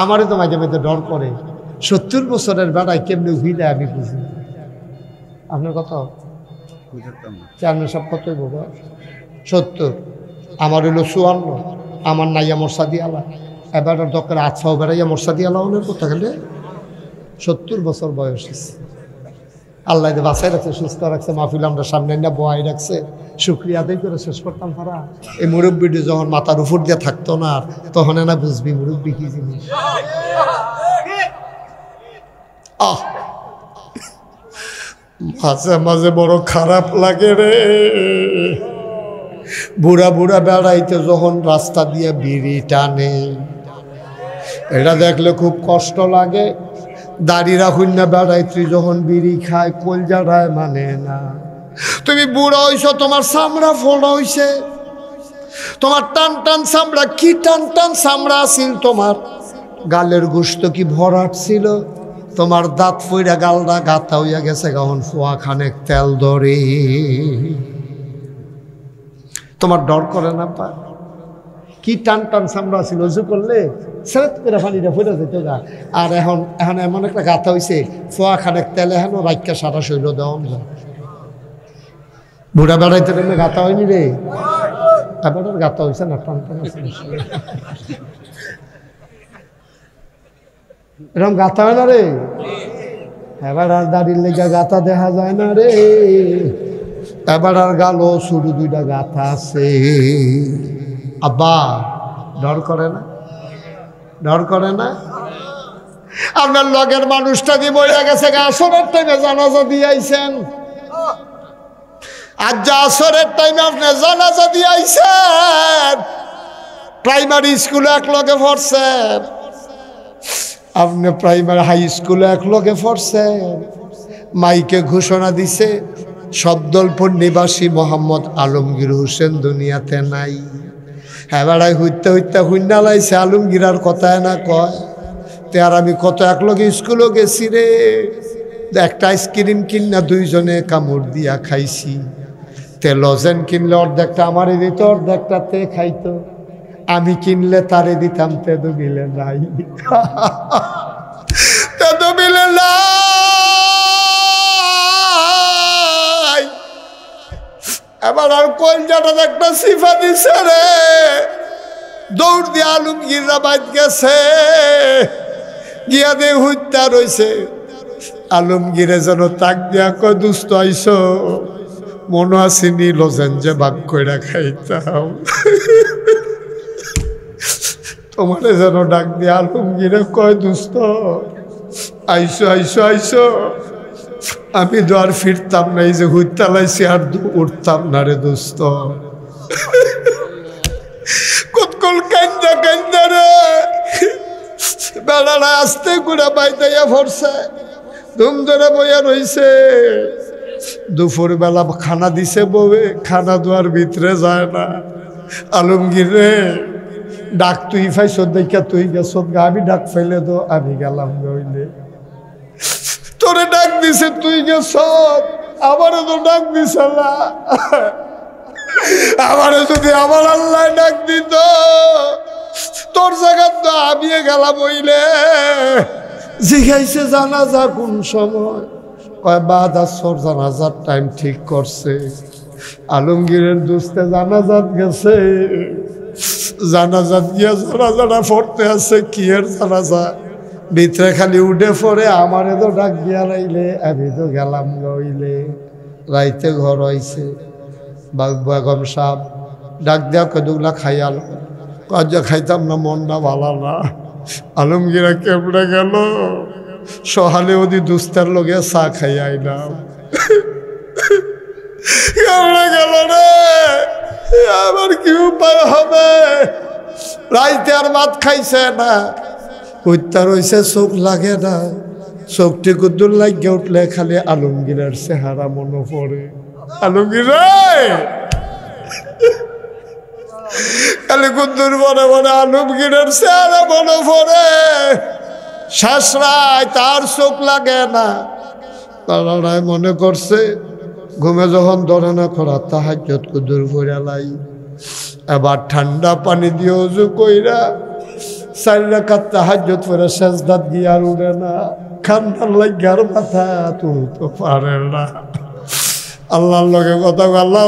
আমারও তো মাঝে মাঝে ডর করে, 70 বছরের বেড়ায় কেমনি হইলে আমি বুঝি। আপনার কথা চেয়ারম্যান সব কতই বাবা? 70, আমার হইল 54, আমার নাইয়া মরসাদি আলা, এবার দরকার আছাও বেড়াইয়া মরসাদি আলা অনেক কথা গেলে 70 বছর বয়স হয়েছে। আল্লাহ বাঁচাই রাখছে, সুস্থ রাখছে, মাহফিল আমরা সামনে না বয়াই রাখছে, শুক্রিয়া আদায় করে শেষ করতাম পারা। এই মুরব্বীটি যখন মাথার উপর দিয়ে থাকতো না, তখন না বুঝবি মুরব্বী কি জিনিস। মাঝে মাঝে বড় খারাপ লাগে রে, বুড়া বুড়া বেড়াইতে যখন রাস্তা দিয়ে বিড়ি টানে, এটা দেখলে খুব কষ্ট লাগে। দাড়ি রাখুন না বেড়াইত্রী যখন বিড়ি খায়, কলজাড়ায় মানে না। তুমি বুড়া হইছো, তোমার চামড়া ফোড়া হইছে, তোমার টান টান চামড়া, কি টান টান চামড়া ছিল, তোমার গালের গোস্ত কি ভরাট ছিল, তোমার দাঁত ফইরা গালটা গাতা হইয়া গেছে, এখন ফোয়া খানেক তেল ধরে। তোমার ডর করে না পা? কি টান টান চামড়া ছিল, উজু করলে সেরেত করে পানিটা ফুটে যেত গা। আর এখন এখন এমন একটা গাথা হয়েছে, ফোয়া খানেক তেল এখনো রাইকা সারা শৈল দেওয়া যায়। বুড়া বেড়াইতে নেমে গাথা হয়নি রে, এবার গাথা হয়েছে না, টান টান আছে, এরকম গাথা হয় না রে। এবার আর দাড়ির লেগে গাথা দেখা যায় না রে। এবার আর গালো শুধু দুইটা গাথা আছে। আব্বা ডর করে না? ডর করে না? আপনার লগের মানুষটা দিয়ে বইয়া গেছে আসরের টাইমে জানাজা দিয়ে আইছেন। আজ যা আসরের টাইমে আপনি জানাজা দিয়ে আইছেন। প্রাইমারি স্কুলে এক লগে পড়ছেন, আপনি প্রাইমারি হাই স্কুলে এক লগে পড়ছেন। মাইকে ঘোষণা দিছে শব্দলপুর নিবাসী মোহাম্মদ আলমগীর হোসেন দুনিয়াতে নাই। হ্যাঁ বেড়ায় হইতে হইতে হুন্না লাইছে আলমগীর আর কথায় না কয়। তে আর আমি কত একলগে স্কুলও গেছি রে, একটা আইসক্রিম কিনা দুইজনে কামড় দিয়া খাইছি। তে লজেন কিনলে অর্ধেকটা আমারে দিত, অর্ধেকটা তে খাইতো। আমি কিনলে তারে দিতাম, তে তো মিলে নাই। তে তো মিলে নাই। এবার আর কলজাটা একটা সিফা দিছে রে, দৌড় দিয়ে আলমগীররা বাইত গেছে, গিয়া দে হত্যা রয়েছে। আলমগীরে যেন তাক দিয়া কয় দুস্থ আইস, মনে আসেনি লজেন যে ভাগ কইরা খাইতাম। তোমারে যেন ডাক দিয়া আলমগীরে কয় দুস্থ আইসো আইসো আইসো। আমি তো আর ফিরতাম না, এই যে হত্যা লাইছি আর উঠতাম না রে দোস্ত। কতকল কান্দা কান্দা রে বেড়ারা আসতে গুড়া বাইতাইয়া ভরছে, ধুম ধরে বইয়া রইছে। দুপুর বেলা খানা দিছে বউয়ে, খানা দেওয়ার ভিতরে যায় না। আলমগীর রে ডাক তুই ফাইস দেখা তুই গেছ, আমি ডাক ফাইলে তো আমি গেলাম গইলে। তোরে ডাক দিছে তুই গেছ, আমারও তো ডাক দিছে না। আমারও যদি আমার আল্লাহ ডাক দিত, তোর জায়গা তো আমি গেলাম হইলে। জিজ্ঞাইছে জানাজা কোন সময়? কয় বাদ আসর জানাজার টাইম ঠিক করছে। আলমগীরের দোস্তে জানাজাত গেছে, জানাজাত গিয়া জানাজাটা পড়তে আছে। কি এর জানাজা? ভিতরে খালি উঠে পড়ে আমারে তো ডাক দিয়া রাইলে, আমি তো গেলাম গইলে। রাইতে ঘর হয়েছে, বেগম সাহেব ডাক দেওয়া কদুগলা খাইয়াল, কাজ খাইতাম না, মনটা ভালো না। আলমগীরা কেমনে গেল? সহালে ওদি দুস্তার লগে চা খাই আইলাম। কেমনে গেল রে? আমার কি উপায় হবে? রাইতে আর ভাত খাইছে না, হত্যা রয়েছে, চোখ লাগে না। চোখটি কুদ্দুর লাগিয়ে উঠলে খালি আলমগীরের চেহারা মনে পড়ে। আলমগীর খালি কুদ্দুর মনে মনে আলমগীরের চেহারা মনে পড়ে। শাসরায় তার চোখ লাগে না। তারাই মনে করছে ঘুমে যখন ধরে না করা তাহাজ্জুদ কুদ্দুর করে লাই। এবার ঠান্ডা পানি দিয়ে ওযু কইরা 4 রাকাত তাহাজ্জুদ পড়ে সেজদাত গিয়ে আর উঠে না। কান্নার লাগার মাথা তুলতে পারে না। আল্লাহর লগে কথা আল্লাহ,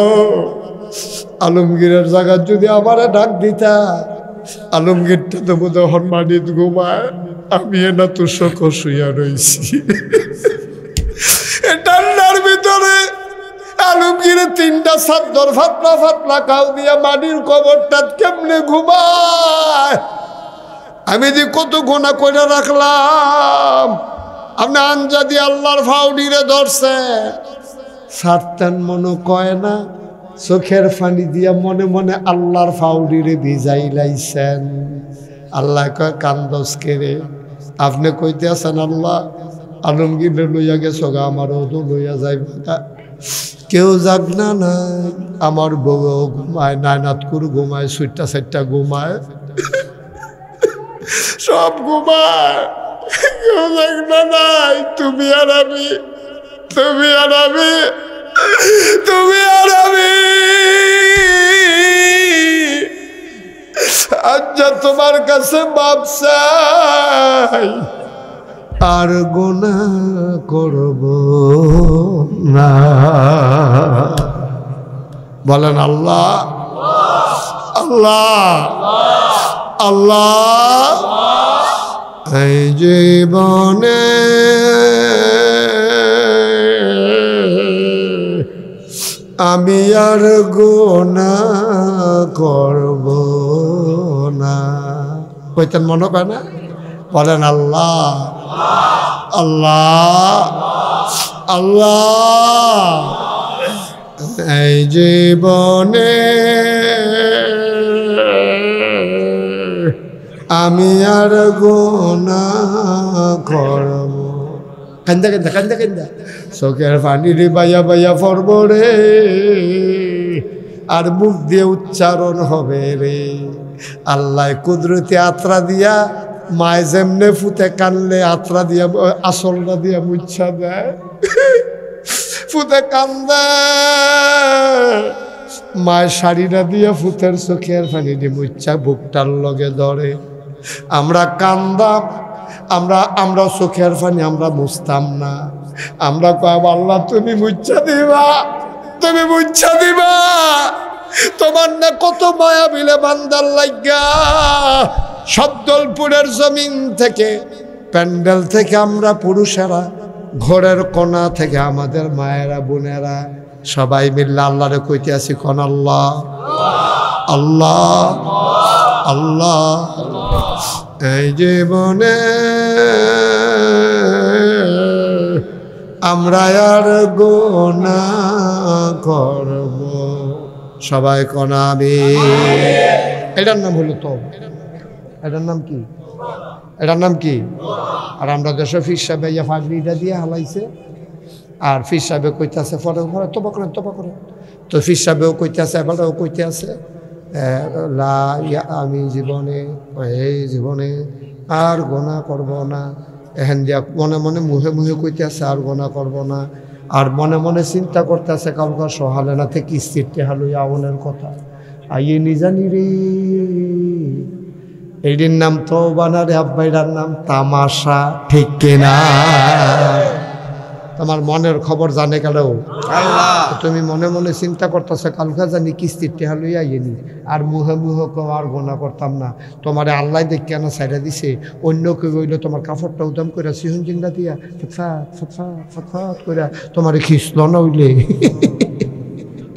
আলমগীরের জায়গা যদি আমারে ডাক দিতা, আলমগীরটা তো বোধ হয় মাটিত ঘুমায়, আমি না তো শোক শুইয়া রয়েছি। ঠান্ডার ভিতরে আলমগীরে 3টা চাদর ফাতলা ফাতলা কাউ দিয়া মাটির কবরটা কেমনে ঘুমায়। আমি যে কত গোনা করে রাখলাম। আপনি আঞ্জাদি আল্লাহর ফাউডিরে ধরছে, সারতেন মনে কয় না, চোখের ফানি দিয়া মনে মনে আল্লাহর ফাউডিরে ভিজাই লাইছেন। আল্লাহ কয় কান্দস কেরে? আপনি কইতে আছেন আল্লাহ আলমগীরে লইয়া গেছ গা, আমারও তো লইয়া যাইবা। কেউ যাক না নাই, আমার বউ ঘুমায়, নায়নাতকুর ঘুমায়, 4টা ঘুমায়, সব ঘুমায়, কেউ যাক না নাই। তুমি আর আমি, তুমি আর আমি, তুমি আর আমি। আচ্ছা তোমার কাছে মাপ চাই, আর গুনাহ করব না। বলেন আল্লাহ আল্লাহ আল্লাহ। এই জীবনে আমি আর গুনাহ করব না। কইতেন মনে পায় না? বলেন আল্লাহ আল্লাহ আল্লাহ, এই জীবনে আমি আর গুনাহ করব। কান্দা কান্দা কান্দা কান্দা চোখের পানি রে বাইয়া বাইয়া পড়ব রে, আর মুখ দিয়ে উচ্চারণ হবে রে। আল্লাহ কুদরতি আত্রা দিয়া মায় যেমনে ফুতে কানলে আত্রা দিয়া আসলটা দিয়া মুচ্ছা দেয়, ফুতে কান্দে মায়ের শাড়িটা দিয়া ফুতের চোখের পানি দিয়ে মুচ্ছা বুকটার লগে ধরে। আমরা কান্দাম, আমরা চোখের পানি আমরা মুছতাম না। আমরা কব আল্লাহ তুমি মুচ্ছা দিবা, তুমি মুচ্ছা দিবা। তোমার না কত মায়া বিলে বান্দার লাগা শব্দলপুরের জমিন থেকে, প্যান্ডেল থেকে আমরা পুরুষেরা, ঘরের কোণা থেকে আমাদের মায়েরা বোনেরা সবাই মিললে আল্লাহরে কইতে আছি কোন আল্লাহ আল্লাহ আল্লাহ। এই জীবনে আমরা আর গুনাহ করব। সবাই কোনাবে। এটার নাম হলো তওবা। এটার নাম কি? এটার নাম কি? আর আমরা দেশে ফির সাহেব ইয়া ফাগলিটা দিয়ে হালাইছে, আর ফির সাহেবে কইতে আছে পরে পরে তবা করেন তবা করেন। তো ফির সাহেবেও কইতে আছে, এবারেও কইতে আছে আমি জীবনে এই জীবনে আর গুনাহ করব না। এহেন দিয়া মনে মনে মুহে মুহে কইতে আছে আর গুনাহ করব না। আর মনে মনে চিন্তা করতে আছে কালকা সহালে না থেকে কিস্তিরতে হালুই আউনের কথা আইয়ে নিজানি রে। এইটির নাম তওবা না রে আব্বাইটার নাম তামাশা, ঠিক কিনা? তোমার মনের খবর জানে গেল আল্লাহ। তুমি মনে মনে চিন্তা করতেছো কালকা জানি কিস্তির টেহা লইয়া আইনি, আর মুহে মুহে কেউ আর গোনা করতাম না। তোমারে আল্লাহ দেখ কেন সাইডা দিছে, অন্য কেউ হইলে তোমার কাপড়টা উদাম করে সিহন জিঙ্গা দিয়া ফটফাট ফটফাট ফটফাট করে তোমারে খিসল না হইলে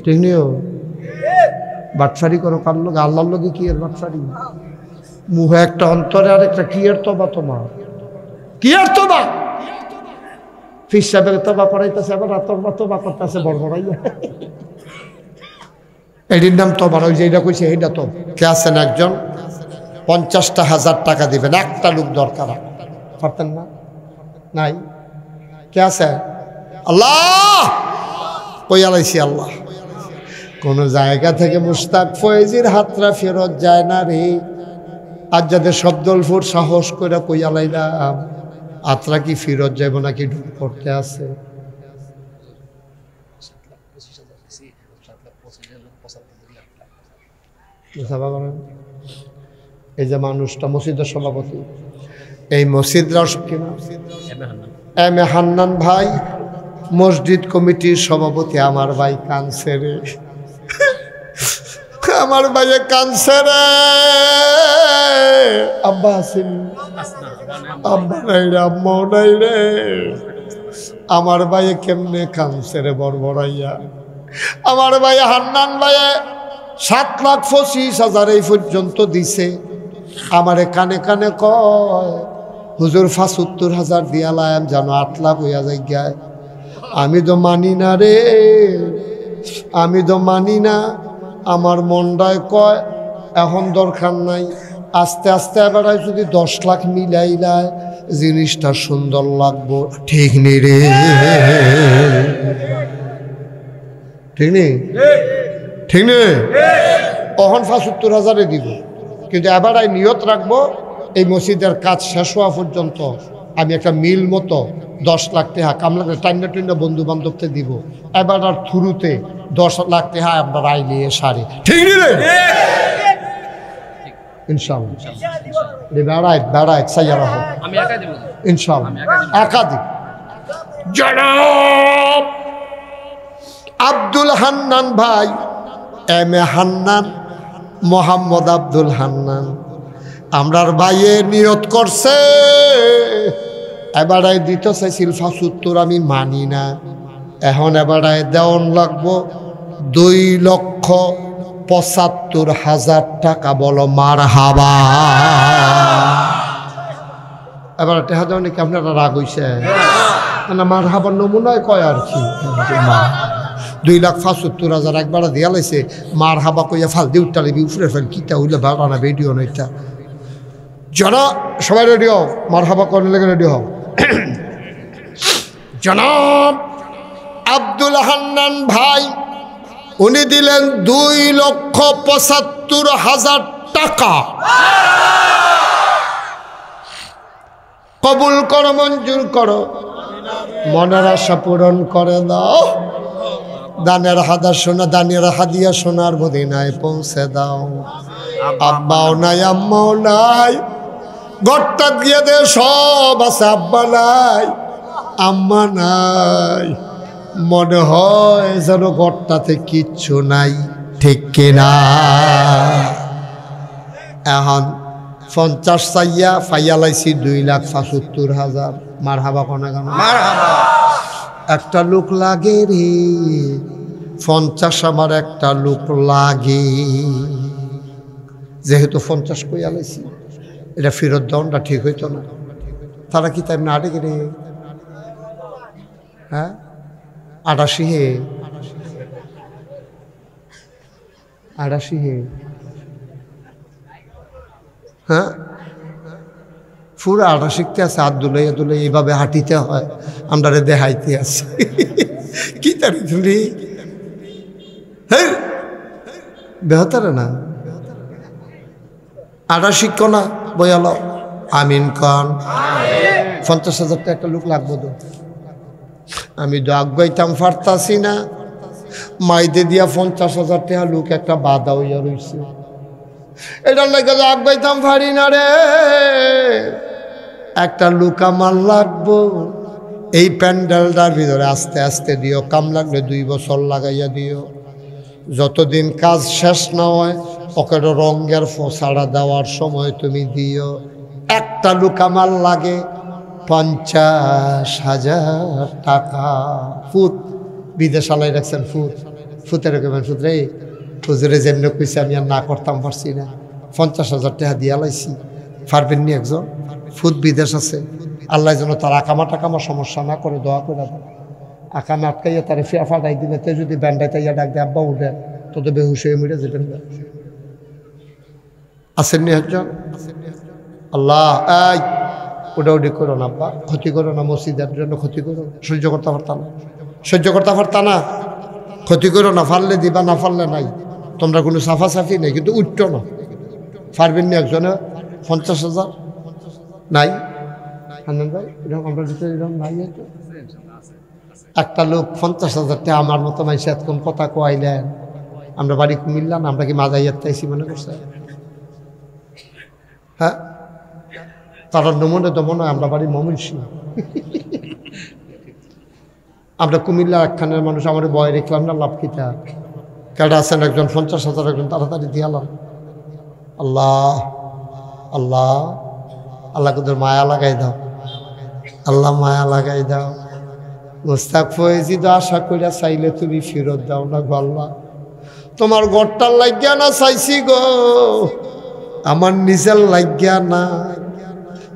ঠিক নিও। বাটফারি করো কার লোক, আল্লাহর লোকে কি এর বাটফারি? মুহে একটা অন্তরে আর একটা কি এর তবা, তোমার কি এর তবা? ফির সাহেবের তবা করাইতেছে, আবার তবা করতেছে বড় বড়াইয়া। এটির নাম তবা। ওই যে এটা কইছে এইটা তো কে আছেন একজন 50,000 টাকা দিবেন, একটা লোক দরকার, পারতেন না? নাই কে আছে? আল্লাহ কই আলাইছি আল্লাহ। কোন জায়গা থেকে মুস্তাক ফয়েজির হাতরা ফেরত যায় না রে। আর যাদের শব্দলপুর সাহস করে কই আলাইলাম আত্রা কি ফিরত যাইব নাকি ঢুক করতে আছে? এই যে মানুষটা মসজিদের সভাপতি, এই মসজিদরা এম এ হান্নান ভাই মসজিদ কমিটির সভাপতি। আমার ভাই কানছে রে, আমার ভাইয়ে কানছে রে। আব্বা আসেন, আব্বা নাই রে, আম্মাও নাই রে। আমার ভাইয়ে কেমনে কানছে রে বড়বড়াইয়া। আমার ভাই হান্নান ভাইয়ে 7,25,000 এই পর্যন্ত দিছে। আমারে কানে কানে কয় হুজুর 75,000 দিয়ালাম যেন 8 লাখ হইয়া যায় গায়। আমি তো মানি না রে, আমি তো মানি না। আমার মনটায় কয় এখন দরকার নাই, আস্তে আস্তে এবার যদি 10 লাখ মিলাইলায় জিনিসটা সুন্দর লাগবো। ঠিক নেই রে, ঠিক নেই, ঠিক নেই। তখন 75,000 দিব, কিন্তু এবার নিয়ত রাখবো এই মসজিদের কাজ শেষ হওয়া পর্যন্ত আমি একটা মিল মতো 10 লাখ টাকা কামলাকে টাইনা টাইনা বন্ধু বান্ধবকে দিব। এবার আর থ্রুতে 10 লাখ টাকা আমরা রায় নিয়ে সারি। ঠিক রে? ইনশাআল্লাহ বেড়ায় বেড়ায় সাইয়ারা হোক ইনশাআল্লাহ। একাধিক জনাব আব্দুল হান্নান ভাই, এম এ হান্নান, মোহাম্মদ আব্দুল হান্নান, আমরার ভাইয়ে নিয়ত করছে এবারায় দিতে চাইছিল 75, আমি মানি না। এখন এবারায় দেওয়ান লাগবো 2,75,000 টাকা। বলো মারহাবা। এবার টেহা দেওয়া নাকি আপনারা রাগ হইছে না? মারহাবার নমুনায় কয় আর কি। 2,75,000 একবার দিয়া লাইছে মারহাবা কইয়া ফাল দিয়ে উঠটালে উফরে ফেল কিতা হইলে বাড়া না ভিডিও নইটা। যারা সবাই রেডি হও, মারহাবা করলে লেগে রেডি হও। জনাব আব্দুল হান্নান ভাই উনি দিলেন 2,75,000 টাকা। কবুল করো, মঞ্জুর করো, মনের আশা পূরণ করে দাও। দানের হাদিয়া সোনার মদিনায় পৌঁছে দাও। আব্বাও নাই, আম্মাও নাই, ঘরটা দিয়ে দে সব আছে, আব্বা নাই, আম্মা নাই, মনে হয় যেন ঘরটাতে কিচ্ছু নাই, ঠিক কিনা? এখন 50 চাইয়া ফাইয়া লাইছি 2,75,000। মারহাবা কোনা কেন? একটা লোক লাগে রে, 50 আমার একটা লোক লাগে। যেহেতু 50 কইয়া লাইছি, এটা ফেরত দেওয়াটা ঠিক হইতো না। তারা কি তাই না আটে রে? হ্যাঁ 88 হে, 88 হে। হ্যাঁ পুরো 88 শিখতে আছে। হাত দুলাইয়া দুলাই এইভাবে হাঁটিতে হয়, আমরা দেখাইতে আছি। কি তারি ধুলি বেহতারে না 88 কনা বয়াল আমিন কন। 50,000 টাকা একটা লোক লাগবো তো। আমি তো আগাইতাম পারতাছি না, মাইদে দিয়া 50,000 টাকা লোক একটা বাধা হইয়া রয়েছে। এটার লাগে আগাইতাম পারি না রে। একটা লোক আমার লাগবো এই প্যান্ডেলটার ভিতরে। আস্তে আস্তে দিও, কাম লাগলে 2 বছর লাগাইয়া দিও। যতদিন কাজ শেষ না হয় ওকে রঙের ফোসাড়া দেওয়ার সময় তুমি দিও। একটা লোক আমার লাগে 50,000 টাকা। ফুট বিদেশ আলাই রাখছেন, ফুতের ফুট রে হুজুরে যেমনি কইছে আমি আর না করতাম পারছি না। 50,000 টাকা দিয়া লাইছি। পারবেন নি? একজন ফুট বিদেশ আছে, আল্লাহ যেন তার আকামা টাকামা সমস্যা না করে দোয়া করে দেন। আকামে আটকাইয়া তার ফিয়া ফাটাই দিলে তে যদি ব্যান্ডাইতে ইয়া ডাক দিয়ে আব্বা উঠে তো বেহুশ হয়ে মিটে যেতেন। আসেননি একজন? আল্লাহ এই উডাউডি করো না আব্বা, ক্ষতি করো না, মসজিদের জন্য ক্ষতি করো। সহ্য করতে পারতাম না, সহ্য করতে পারতাম না। ক্ষতি করো না, ফাললে দিবা, না ফাললে নাই। তোমরা কোনো সাফাসাফি নেই, কিন্তু উঠতো না। পারবেন নি একজনে 50,000 নাই? হান্নান ভাই এরকম আমরা ভিতরে এরকম নাই। একটা লোক 50,000 টাকা আমার মতো মাইসে এতক্ষণ কথা কোয়াইলেন। আমরা বাড়ি কুমিল্লা না, আমরা কি মাজাইয়ার তাইছি মনে করছে? হ্যাঁ তার নমনে তো মনে হয় আমরা বাড়ি ময়মনসিংহ। আমরা কুমিল্লা একখানের মানুষ, আমার বয় রেখলাম না, লাভ কিতা কেডা আছেন একজন 50,000 একজন তাড়াতাড়ি দিয়ালাম। আল্লাহ আল্লাহ আল্লাহ তোদের মায়া লাগাই দাও, আল্লাহ মায়া লাগাই দাও। মুস্তাক ফয়েজি তো আশা করিয়া চাইলে তুমি ফেরত দাও না গো আল্লাহ। তোমার ঘরটার লাগিয়া না চাইছি গো, আমার নিজের লাগিয়া না,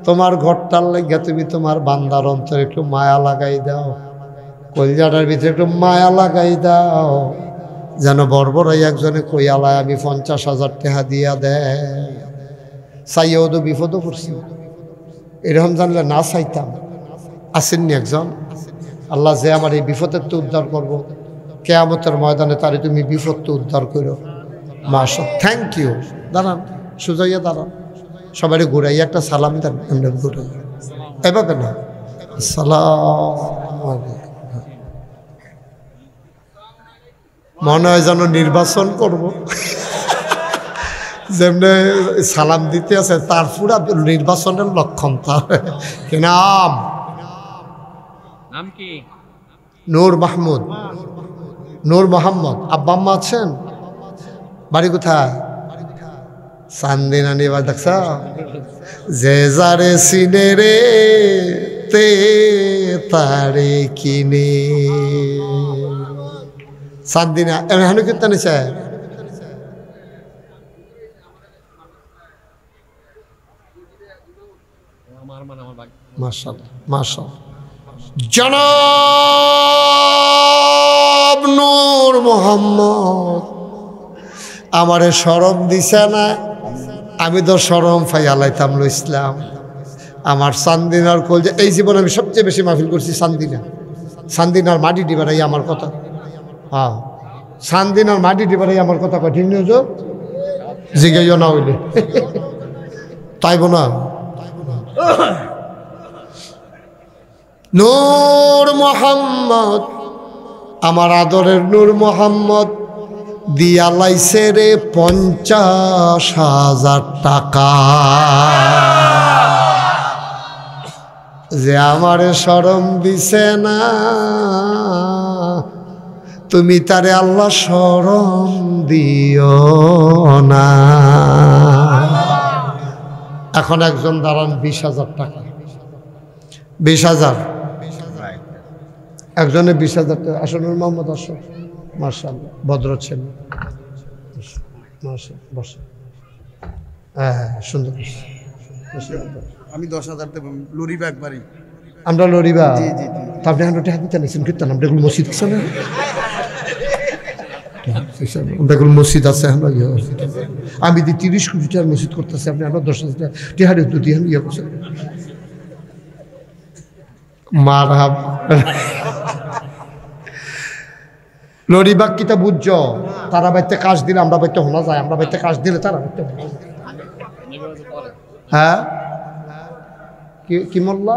তোমার ঘরটার লাগিয়া তুমি তোমার বান্দার অন্তরে একটু মায়া লাগাই দাও, কলিজাটার ভিতরে একটু মায়া লাগাই দাও, যেন বর্বরাই একজনে কইয়ালায় আমি 50,000 টাকা দিয়া দেয়। চাইয়াও তো বিপদও পড়ছি, এরকম জানলে না চাইতাম। আসেননি একজন? আল্লাহ যে আমার এই বিপদের তো উদ্ধার করবো, কেয়ামতের ময়দানে তারে তুমি বিপদ তো উদ্ধার করো। মাশা থ্যাংক ইউ। দাঁড়ান, সুজাইয়া দাঁড়ান, সবাই ঘুরাইয়া একটা সালাম দেন। এমনি ঘুরাই এভাবে না, সালাম। মনে হয় যেন নির্বাচন করব, যেমনি সালাম দিতে আছে তার পুরা নির্বাচনের লক্ষণ। তার কি নাম? কি? নূর মাহমুদ, নূর মোহাম্মদ। আব্বা আম্মা আছেন? বাড়ি কোথায়? চান্দিনা নিবার দেখছ? যে যারে সিনে রে তে তারে কিনে, চান্দিনা এখানে কীর্তন নিছে মাশাআল্লাহ মাশাআল্লাহ। জনাব নূর মোহাম্মদ আমারে শরম দিছে না, আমি তো শরম পাই আলাইতাম ইসলাম। আমার চান্দিনার কলজা, এই জীবনে আমি সবচেয়ে বেশি মাহফিল করছি চান্দিনার মাটি ডিবারাই আমার কথা। হ্যাঁ, চান্দিনার মাটি ডিবারাই আমার কথা কয়, ঠিক নিউজ জিগাইও না হইলে তাইব না। নূর মোহাম্মদ আমার আদরের নূর মোহাম্মদ দিয়া লাইছে রে 50,000 টাকা, যে আমারে শরম দিছে না, তুমি তারে আল্লাহ শরম দিও না। এখন একজন দাঁড়ান 20,000 টাকা, 20,000 একজনে 20,000 টাকা। আসনুর মোহাম্মদ আসো, মাশাআল্লাহ ভদ্র ছেলে, বসো। হ্যাঁ সুন্দর। আমি 10,000 দেব, লরিবা একবারই। আমরা লরিবা? জি জি। আপনি হান্ড্রেড হাতে নিয়েছেন কীর্তন, আমরা এগুলো মসজিদ আছে না, আমরা এগুলো মসজিদ আছে। আমি 30 কোটি টাকার মসজিদ করতেছি, আপনি আমরা 10,000 টাকা টিহারে ইয়ে করছেন। মারহাব। লরিবাগ কিতা বুঝছ, তারা বাইতে কাজ দিলে আমরা বাইতে হোনা যায়, আমরা বাইতে কাজ দিলে তারা বাইতে হোনা যায়। হ্যাঁ কি মোল্লা?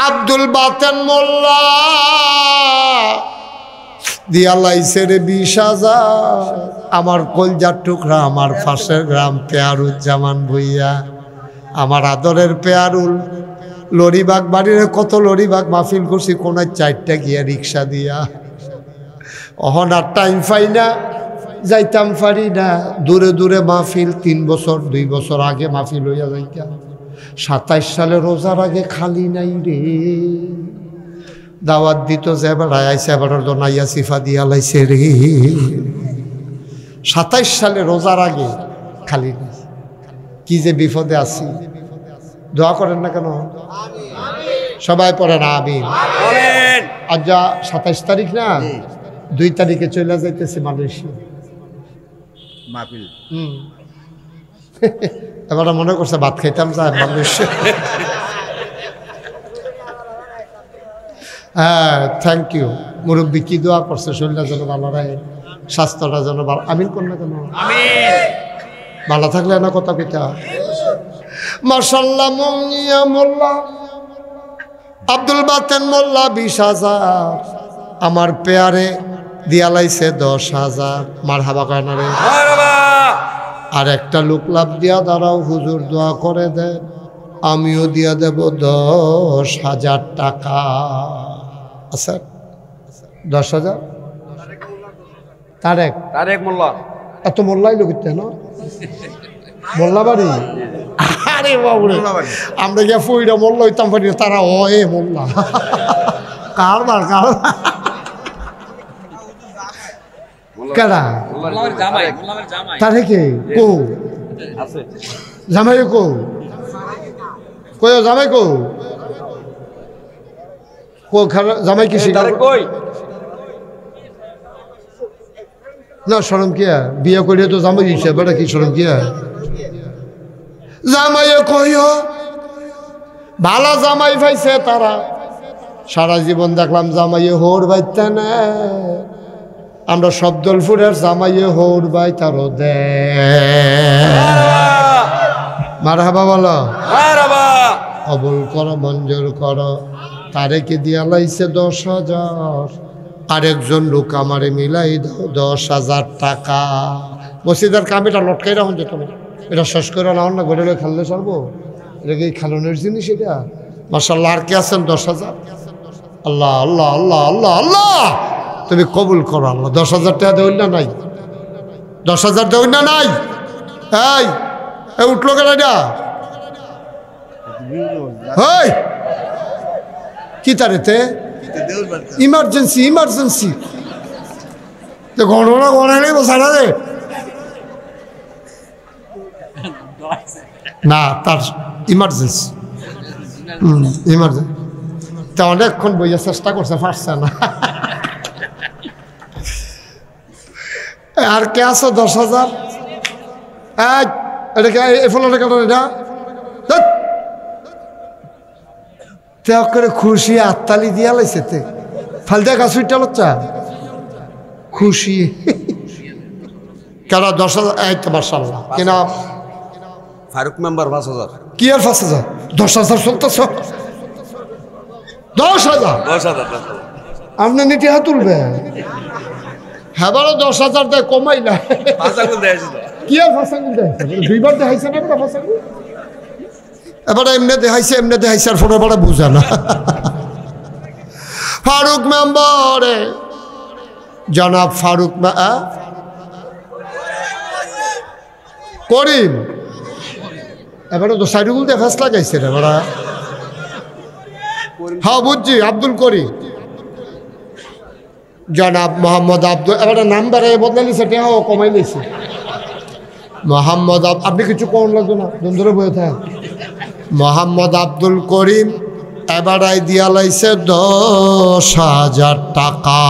আব্দুল বাতেন মোল্লা দিয়া লাইছে রে 20,000। আমার কলজার টুকরা, আমার পাশের গ্রাম পেয়ারুজ্জামান ভুইয়া, আমার আদরের পেয়ারুল লরিবাগ বাড়ির কত লরিবাগ মাহফিল করছি, কোনায় 4টা গিয়া রিক্সা দিয়া। অহন আর টাইম পাই না, যাইতাম পারি না, দূরে দূরে মাহফিল। 3 বছর 2 বছর আগে মাহফিল হইয়া যাইতা। 27 সালে রোজার আগে খালি নাই রে, দাওয়াত দিত যে বেড়ায় আইসে, এবার দনাইয়া সিফা দিয়া লাইছে রে। 27 সালে রোজার আগে খালি নাই। কি যে বিপদে আছি, দোয়া করেন না কেন? সবাই পড়েন আমিন। আজ যা 27 তারিখ না, 2 তারিখে চলে যাইতেছে মালয়েশিয়া মাহফিল। এবার মনে করছে ভাত খাইতাম যায় মালয়েশিয়া। হ্যাঁ থ্যাংক ইউ মুরব্বী, কি দোয়া করছে, শরীরটা যেন ভালো রাখে, স্বাস্থ্যটা যেন ভালো। আমিন কোন না কেন? ভালো থাকলে না কথা পিতা। মাশাআল্লাহ মুনিয়া মোল্লা আব্দুল বাতেন মোল্লা 20,000, আমার পেয়ারে দিয়া লাইছে 10,000। মারহাবা কয় না রে? আর একটা লোক লাভ দিয়া দাঁড়াও, হুজুর দোয়া করে দেন, আমিও দিয়া দেব 10,000 টাকা। আচ্ছা 10,000 তারেক মোল্লা, এত মোল্লাই লোক না মোল্লা বাড়ি। আরে বাবুরে, আমরা গিয়া ফুইরা মোল্লা হইতাম পারি, তারা ও এ মোল্লা কারবার কেডা তারে কে কো জামাই কো কই জামাই কো জামাই কি কই না? শরম কিয়া বিয়ে করিয়া তো জামাই দিচ্ছে, বেটা কি শরম কিয়া? জামাইয়ে কইও ভালো জামাই পাইছে তারা, সারা জীবন দেখলাম জামাইয়ে হোর বাইতে না। আমরা শব্দলপুরের জামাইয়ে হোর বাই তারও দে। মারহাবা বলো, কবুল করো মঞ্জুর করো। তারেকে দিয়া লাইছে 10,000, আরেকজন লোক আমারে মিলাই দাও 10,000 টাকা। মসজিদের কামিটা লটকাই রাখুন যে তুমি এটা শেষ করে নাও না, ঘরে খাললে সারবো, এটা কি খালনের জিনিস এটা? মাশাআল্লাহ। আর কে আছেন 10,000? আল্লাহ আল্লাহ আল্লাহ আল্লাহ আল্লাহ, তুমি কবুল করো আল্লাহ। 10,000 টাকা দেউন না নাই? 10,000 দেউন না নাই? এই উঠলো কেন এটা? হই কি তারেতে ইমার্জেন্সি ইমার্জেন্সি তো ঘটনা ঘটাইলেই বসাটা রে না, তার ইমার্জেন্সি ইমার্জেন্সি। তা অনেকক্ষণ বইয়া চেষ্টা করছে, পারছে না। আর কে আছে 10,000? এটা এই ফলটা কাটা এটা ত্যাগ করে খুশি আত্মালি দিয়া লাইছে তে ফালতে গাছ উইটা লচ্চা খুশি কেন 10,000? এই তো মাশাআল্লাহ। কিনা ফারুক মেম্বার 5,000। কি আর 5,000? 10,000 চলতেছ? 10,000 আপনি নিতে হাত তুলবেন? হ্যাঁ, 10,000 দেয় কমাই না। কি আর ফাঁসাঙ্গুল দেখাইছে? দুইবার দেখাইছে না একটা ফাঁসাঙ্গুল? এবারে এমনি দেখাইছে আর ফোনে এবারে বুঝা না। ফারুক মেম্বারে জনাব ফারুক করিম এবারে তো সাইডুগুল দিয়ে ফেস লাগাইছে রে এবার। হ্যাঁ বুঝছি, আব্দুল করিম জনাব মোহাম্মদ আব্দুল। এবারে নাম্বারে বদলালি সেটাও কমাই নিয়েছে মোহাম্মদ। আপনি কিছু কম লাগতো না, বন্ধুরা বয়ে থাক। মোহাম্মদ আব্দুল করিম এবারে দিয়া লাইছে 10,000 টাকা।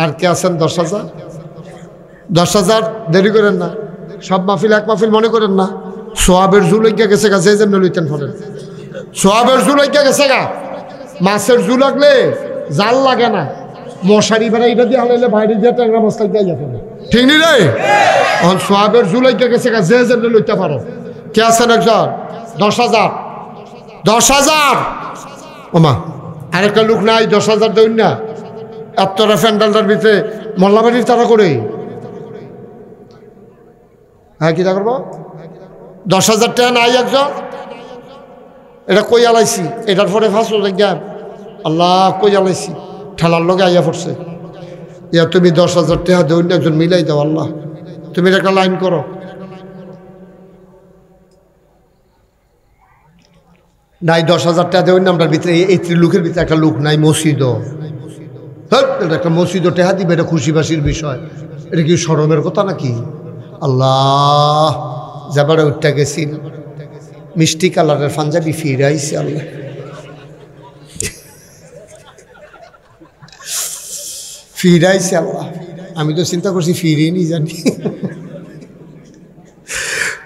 আর কে আছেন 10,000? 10,000 দেরি করেন না, সব মাহফিল এক মাহফিল মনে করেন না। সোয়াবের ঝুল ঐক্যা গেছে গা, যে যেমন লইতেন ফলেন। সোয়াবের ঝুল ঐক্যা গেছে গা, মাছের ঝুল লাগলে জাল লাগে না, মশারি বেড়া এটা দিয়ে হালাইলে বাইরে দিয়ে ট্যাংরা মশলা দিয়ে যেত না, ঠিক নি রে? সোয়াবের ঝুল ঐক্যা গেছে গা, যে যেমন লইতে পারো। কে আছেন একজন? 10,000 10,000 ওমা আরেকটা লোক নাই 10,000 দেউন না? এতটা ফ্যান্ডালটার ভিতরে মোল্লাবাড়ির তারা করে। হ্যাঁ কিটা করবো? 10,000 টাকা নাই একজন? এটা কই আলাইছি, এটার পরে ফাঁসলো জ্ঞান আল্লাহ কই আলাইছি, ঠেলার লগে আইয়া পড়ছে। ইয়া তুমি 10,000 টাকা দেউন না, একজন মিলাই দাও আল্লাহ, তুমি একটা লাইন করো। নাই 10,000 টাকা দেউন না, আমরা ভিতরে এই লোকের ভিতরে একটা লোক নাই মসজিদও। এটা একটা মসজিদও টেহা দিবে, এটা খুশিবাসীর বিষয়। এটা কি শরমের কথা নাকি? আল্লাহ যাবারে উঠতে গেছি, মিষ্টি কালারের পাঞ্জাবি ফিরাইছে আল্লাহ। ফিরাইছে আল্লাহ, আমি তো চিন্তা করছি ফিরিয়ে নি জানি।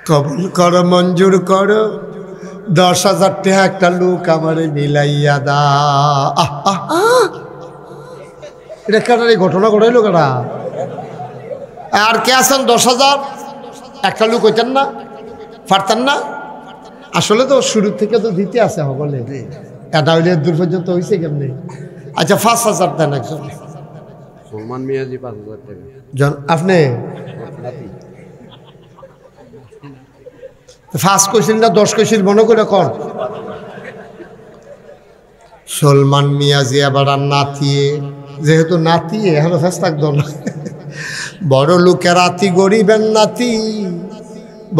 কবুল করো, মঞ্জুর করো, 10,000 টাকা একটা লোক আমারে মিলাইয়া দা। এটা কাটার এই ঘটনা ঘটাইলো কারা? আর কে আছেন 10,000? একটা লোক হইতেন না, পারতেন না? আসলে তো শুরু থেকে তো দিতে আছে সকলে, এটা হইলে দূর পর্যন্ত হয়েছে কেমনি? আচ্ছা 5,000 দেন একজন। সুলমান মিয়াজি 5,000 টাকা। আপনি ফার্স্ট কইছিল না 10 কইছিল মনে করে কর। সলমান মিয়াজি আবার আর নাতিয়ে, যেহেতু নাতি এখনো ফেস থাকতো না। বড় লোকের আতি গরিবের নাতি,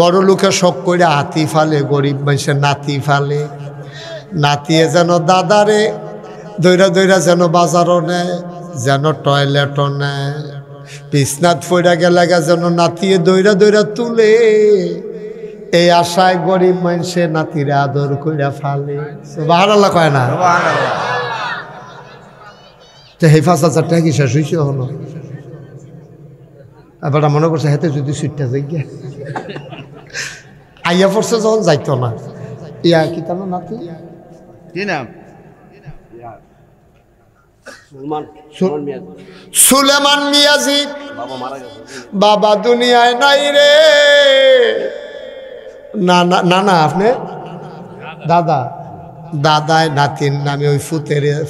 বড় লোকের শখ করে হাতি ফালে, গরিব মানুষের নাতি ফালে। নাতিয়ে যেন দাদারে দৈরা দৈরা যেন বাজারও নেয়, যেন টয়লেটও নেয়, বিছনাথ ফইরা গেলে যেন নাতিয়ে দৈরা দৈরা তুলে। এই আশায় গরিব মানুষে নাতিরে আদর কইরা ফালে। সুবহানাল্লাহ কয় না? তো এই 5,000 টাকা কি শেষ হয়েছে? হলো এবার মনে করছে হাতে যদি সুইটটা যাই গিয়া আইয়া পড়ছে যখন যাইতো না। ইয়া কি তার নাতি কি নাম? সুলেমান মিয়াজি। বাবা দুনিয়ায় নাই রে। না না না না, আপনি দাদা, দাদায় নাতির নামে ওই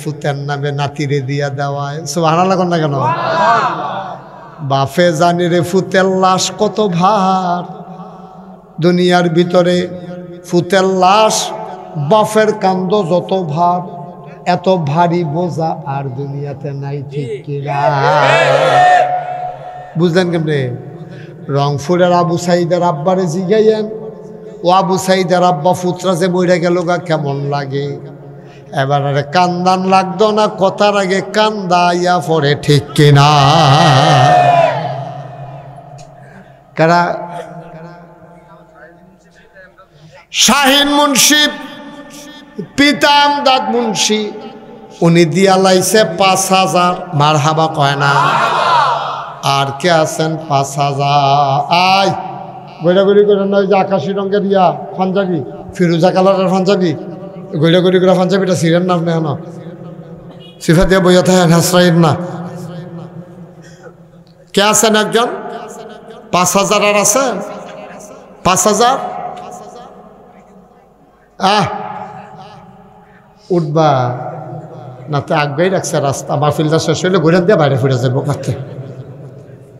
ফুতের নামে নাতিরে দিয়া দেওয়ায়। সুবহানাল্লাহ না কেন? বাপে জানি রে ফুতের লাশ কত ভার। দুনিয়ার ভিতরে ফুতের লাশ, বাপের কান্দ যত ভার, এত ভারী বোঝা আর দুনিয়াতে নাই, ঠিক কিনা? বুঝলেন কেমনে? রংপুরের আবু সাইদের আব্বারে জিগাইয়েন, ও আবু সাইদের আব্বা ফুতরা যে বইরা গেল গা কেমন লাগে? এবার আরে কান্দান লাগতো না, কথার আগে কান্দা ইয়া পরে, ঠিক কিনা? কারা? শাহিন মুন্সি, পিতা আমদাদ মুন্সি, উনি দিয়া লাইছে 5,000। মার হাবা কয় না? আর কে আছেন 5,000? আয় গৈরাগুড়ি করে না, ওই যে আকাশি রঙের ইয়া পাঞ্জাবি, ফিরোজা কালারের পাঞ্জাবি, গৈরাগুড়ি করে পাঞ্জাবিটা ছিলেন না আপনি? এখন সিফা দিয়ে বইয়া থাকেন, হাসরাইন না। কে আছেন একজন? 5,000 আর আছেন 5,000? উঠবা না তো আগেই রাখছে রাস্তা, মাহফিলটা শেষ হইলে ঘুরে দিয়ে বাইরে ফিরে যাবো কাছে।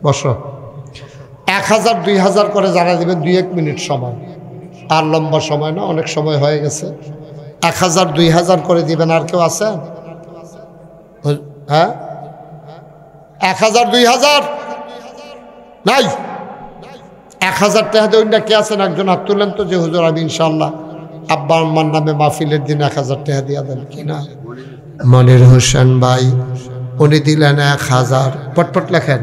বসো। 1,000 2,000 করে যারা দেবেন 2-1 মিনিট সময়, আর লম্বা সময় না, অনেক সময় হয়ে গেছে। 1,000 2,000 করে দিবেন। আর কেউ আছেন? হ্যাঁ, 1,000 2,000 নাই? 1,000 টাকা দেবেন না? কে আছেন? একজন হাত তুলেন তো, যে হুজুর আমি ইনশাল্লাহ আব্বা আম্মার নামে মাহফিলের দিন 1,000 টাকা দিয়া দেন কিনা? মনির হোসেন ভাই, উনি দিলেন 1,000। পটপট লেখেন,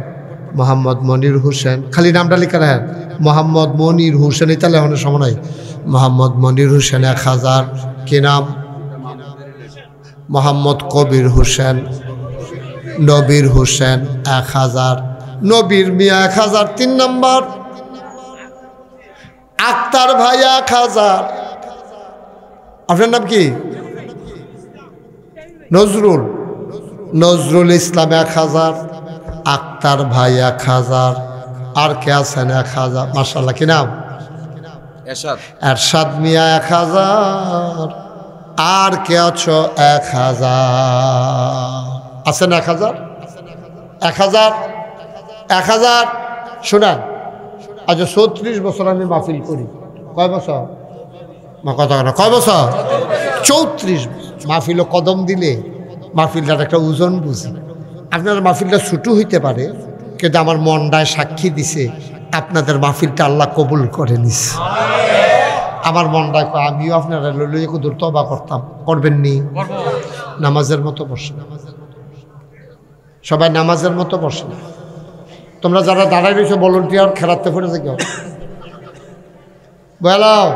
মোহাম্মদ মনির হোসেন, খালি নামটা লিখে রাখেন, মোহাম্মদ মনির হোসেন। এটা লেখনের সময় নাই। মোহাম্মদ মনির হোসেন 1,000। কি নাম? মোহাম্মদ কবির হোসেন, নবীর হোসেন 1,000। নবীর মিয়া 1,000। 3 নম্বর আক্তার ভাই 1,000। আপনার নাম কি? নজরুল, নজরুল ইসলাম 1,000। আক্তার ভাই 1,000। আর কে আছেন 1,000? মাশাআল্লাহ, কি নাম? এরশাদ। এরশাদ মিয়া 1,000। আর কে আছো? 1,000 আছেন? 1,000 1,000 1,000। শোনেন, আজ 34 বছর আমি মাহফিল করি। কয় বছর? কথা না, কয় বছর? 34 মাহফিল কদম দিলে মাহফিলটার একটা ওজন বুঝি। আপনার মাহফিলটা ছোটো হইতে পারে, কিন্তু আমার মনটায় সাক্ষী দিছে আপনাদের মাহফিলটা আল্লাহ কবুল করে নিছে। আমার মনটায় আমিও আপনারা লইলে কুদুর তবা করতাম। করবেন নি? নামাজের মতো বসে, সবাই নামাজের মতো বসে। তোমরা যারা দাঁড়াই রয়েছো ভলান্টিয়ার, খেলাতে পড়েছে কেউ বলাও?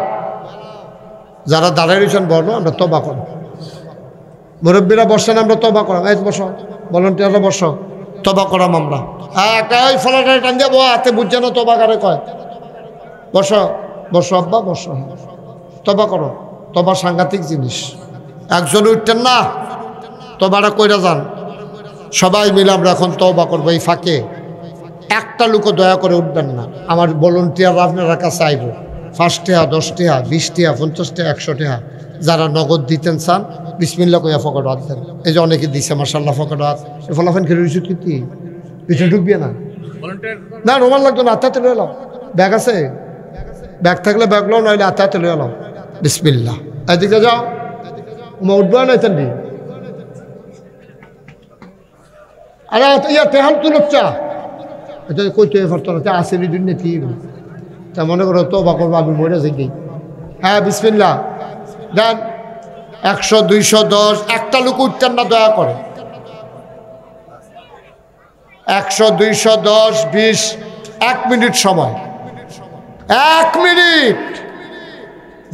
যারা দাঁড়াই রয়েছেন বলো, আমরা তবা করো। মুরব্বীরা বসেন, আমরা তবা করাম। এই বসো, ভলান্টিয়াররা বসো, তবা করাম আমরা। একটা ওই ফলাটাই টান দিয়ে হাতে বুঝছে না, তবা কারে কয়? বসো বসো আব্বা, বসো, তবা করো। তবা সাংঘাতিক জিনিস। একজন উঠতেন না, তবাটা কইরা যান। সবাই মিলে আমরা এখন তবা করবো। এই ফাঁকে একটা লোকও দয়া করে উঠবেন না। আমার ভলান্টিয়াররা আপনার কাছে আইব। 5 টাকা, 10 টাকা, 20 টাকা, 50 টাকা, 100 টাকা। যারা নগদ দিতেন চান, বিসমিল্লাহ কইয়া ফকট হাত দেন। এই যে অনেকে দিছে মাশাআল্লাহ ফকট হাত। ফলাফেন খেলে রয়েছে কি পিছনে ঢুকবি না? না, রোমান লাগতো না, আত্মাতে লয়ে এলাম। ব্যাগ আছে? ব্যাগ থাকলে ব্যাগ লো, নইলে আত্মাতে লয়ে এলাম। বিসমিল্লাহ। এদিকে যাও, উমা উঠবে না এতেন। আরে ইয়া তেহাল তুলচ্চা এটা কইতে পারতো না, আসেনি দুর্নীতি। তা মনে করো তওবা করবো, আমি মরে যাই। হ্যাঁ, বিসমিল্লাহ দেন। 100 200 10। একটা লোক উঠতেন না দয়া করে। 100 200 10 20। 1 মিনিট সময়, 1 মিনিট।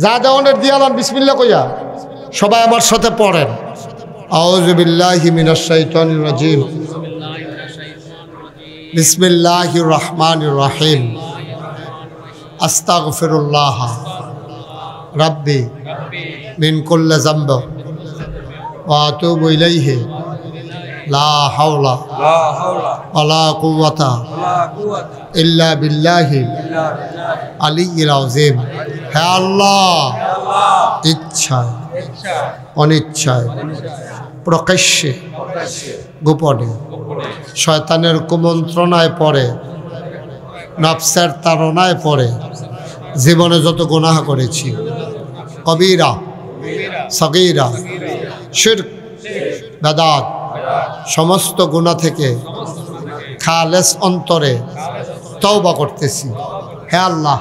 যা দেওয়ানের দিয়ালাম বিসমিল্লাহ কইয়া। সবাই আমার সাথে পড়েন, আউযু বিল্লাহি মিনাশ শাইতানির রাজিম, বিসমিল্লাহির রহমানির রহিম, আস্তাগফিরুল্লাহ রাব্বি মিন কুল্লি যামব ওয়া আতুবু ইলাইহি লা হাওলা ওয়ালা কুওয়াতা ইল্লা বিল্লাহি আলিয়্যিল আযীম। হে আল্লাহ, ইচ্ছায় অনিচ্ছায়, প্রকাশ্যে গোপনে, শয়তানের কুমন্ত্রণায় পড়ে, নফসের তাড়নায় পড়ে জীবনে যত গুনাহ করেছি, কবিরা সগীরা শিরক বেদাত, সমস্ত গুনাহ থেকে খালেস অন্তরে তওবা করতেছি। হে আল্লাহ,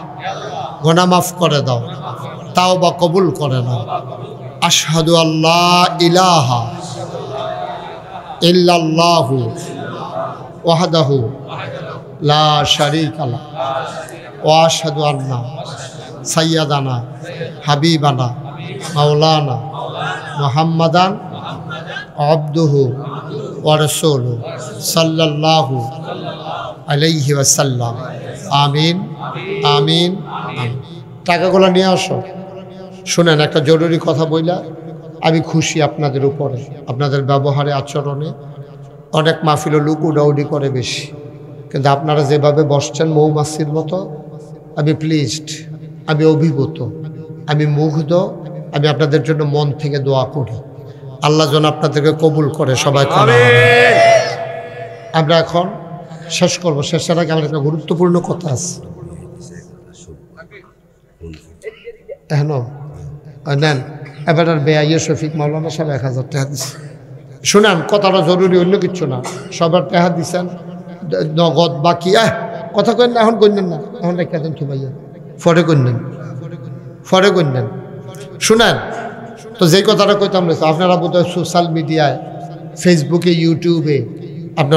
গুনাহ মাফ করে দাও, তাওবা কবুল করে নাও। আশহাদু আল্লা ইলাহা ইল্লাল্লাহু ওয়াহদাহু লা শারীকা লাহু ওয়া আশহাদু আন্না সাইয়্যিদানা হাবিবানা মাওলানা মুহাম্মাদান আবদুহু ওয়া রাসূলুহু সাল্লাল্লাহু আলাইহি ওয়াসাল্লাম। আমিন আমিন আমিন। টাকাগুলো নিয়ে আসো। শুনেন, একটা জরুরি কথা বইলা আমি খুশি আপনাদের উপরে, আপনাদের ব্যবহারে আচরণে। অনেক মাহফিল লোক উডাউডি করে বেশি, কিন্তু আপনারা যেভাবে বসছেন মৌমাছির মতো, আমি প্লিজড, আমি অভিভূত, আমি মুগ্ধ। আমি আপনাদের জন্য মন থেকে দোয়া করি, আল্লাহ যেন আপনাদেরকে কবুল করে। সবাই আমরা এখন শেষ করবো। শেষের আগে আমার একটা গুরুত্বপূর্ণ কথা আছে। হ্যাঁ নেন, এবার বেআইয়া শফিক মাওলানা সাহেব 1000 টাকা দিচ্ছে। শুনেন, কথাটা জরুরি, অন্য কিচ্ছু না। সবার টাকা দিচ্ছেন নগদ বাকি। কথা কইন না, এখন কইনেন না, এখন রেখে দেন থুবাইয়া, পরে কইনেন, পরে কইনেন। শুনেন, তো যেই কথাটা কইতাম আপনারা বোধহয় সোশ্যাল মিডিয়ায়, ফেসবুকে, ইউটিউবে আপনারা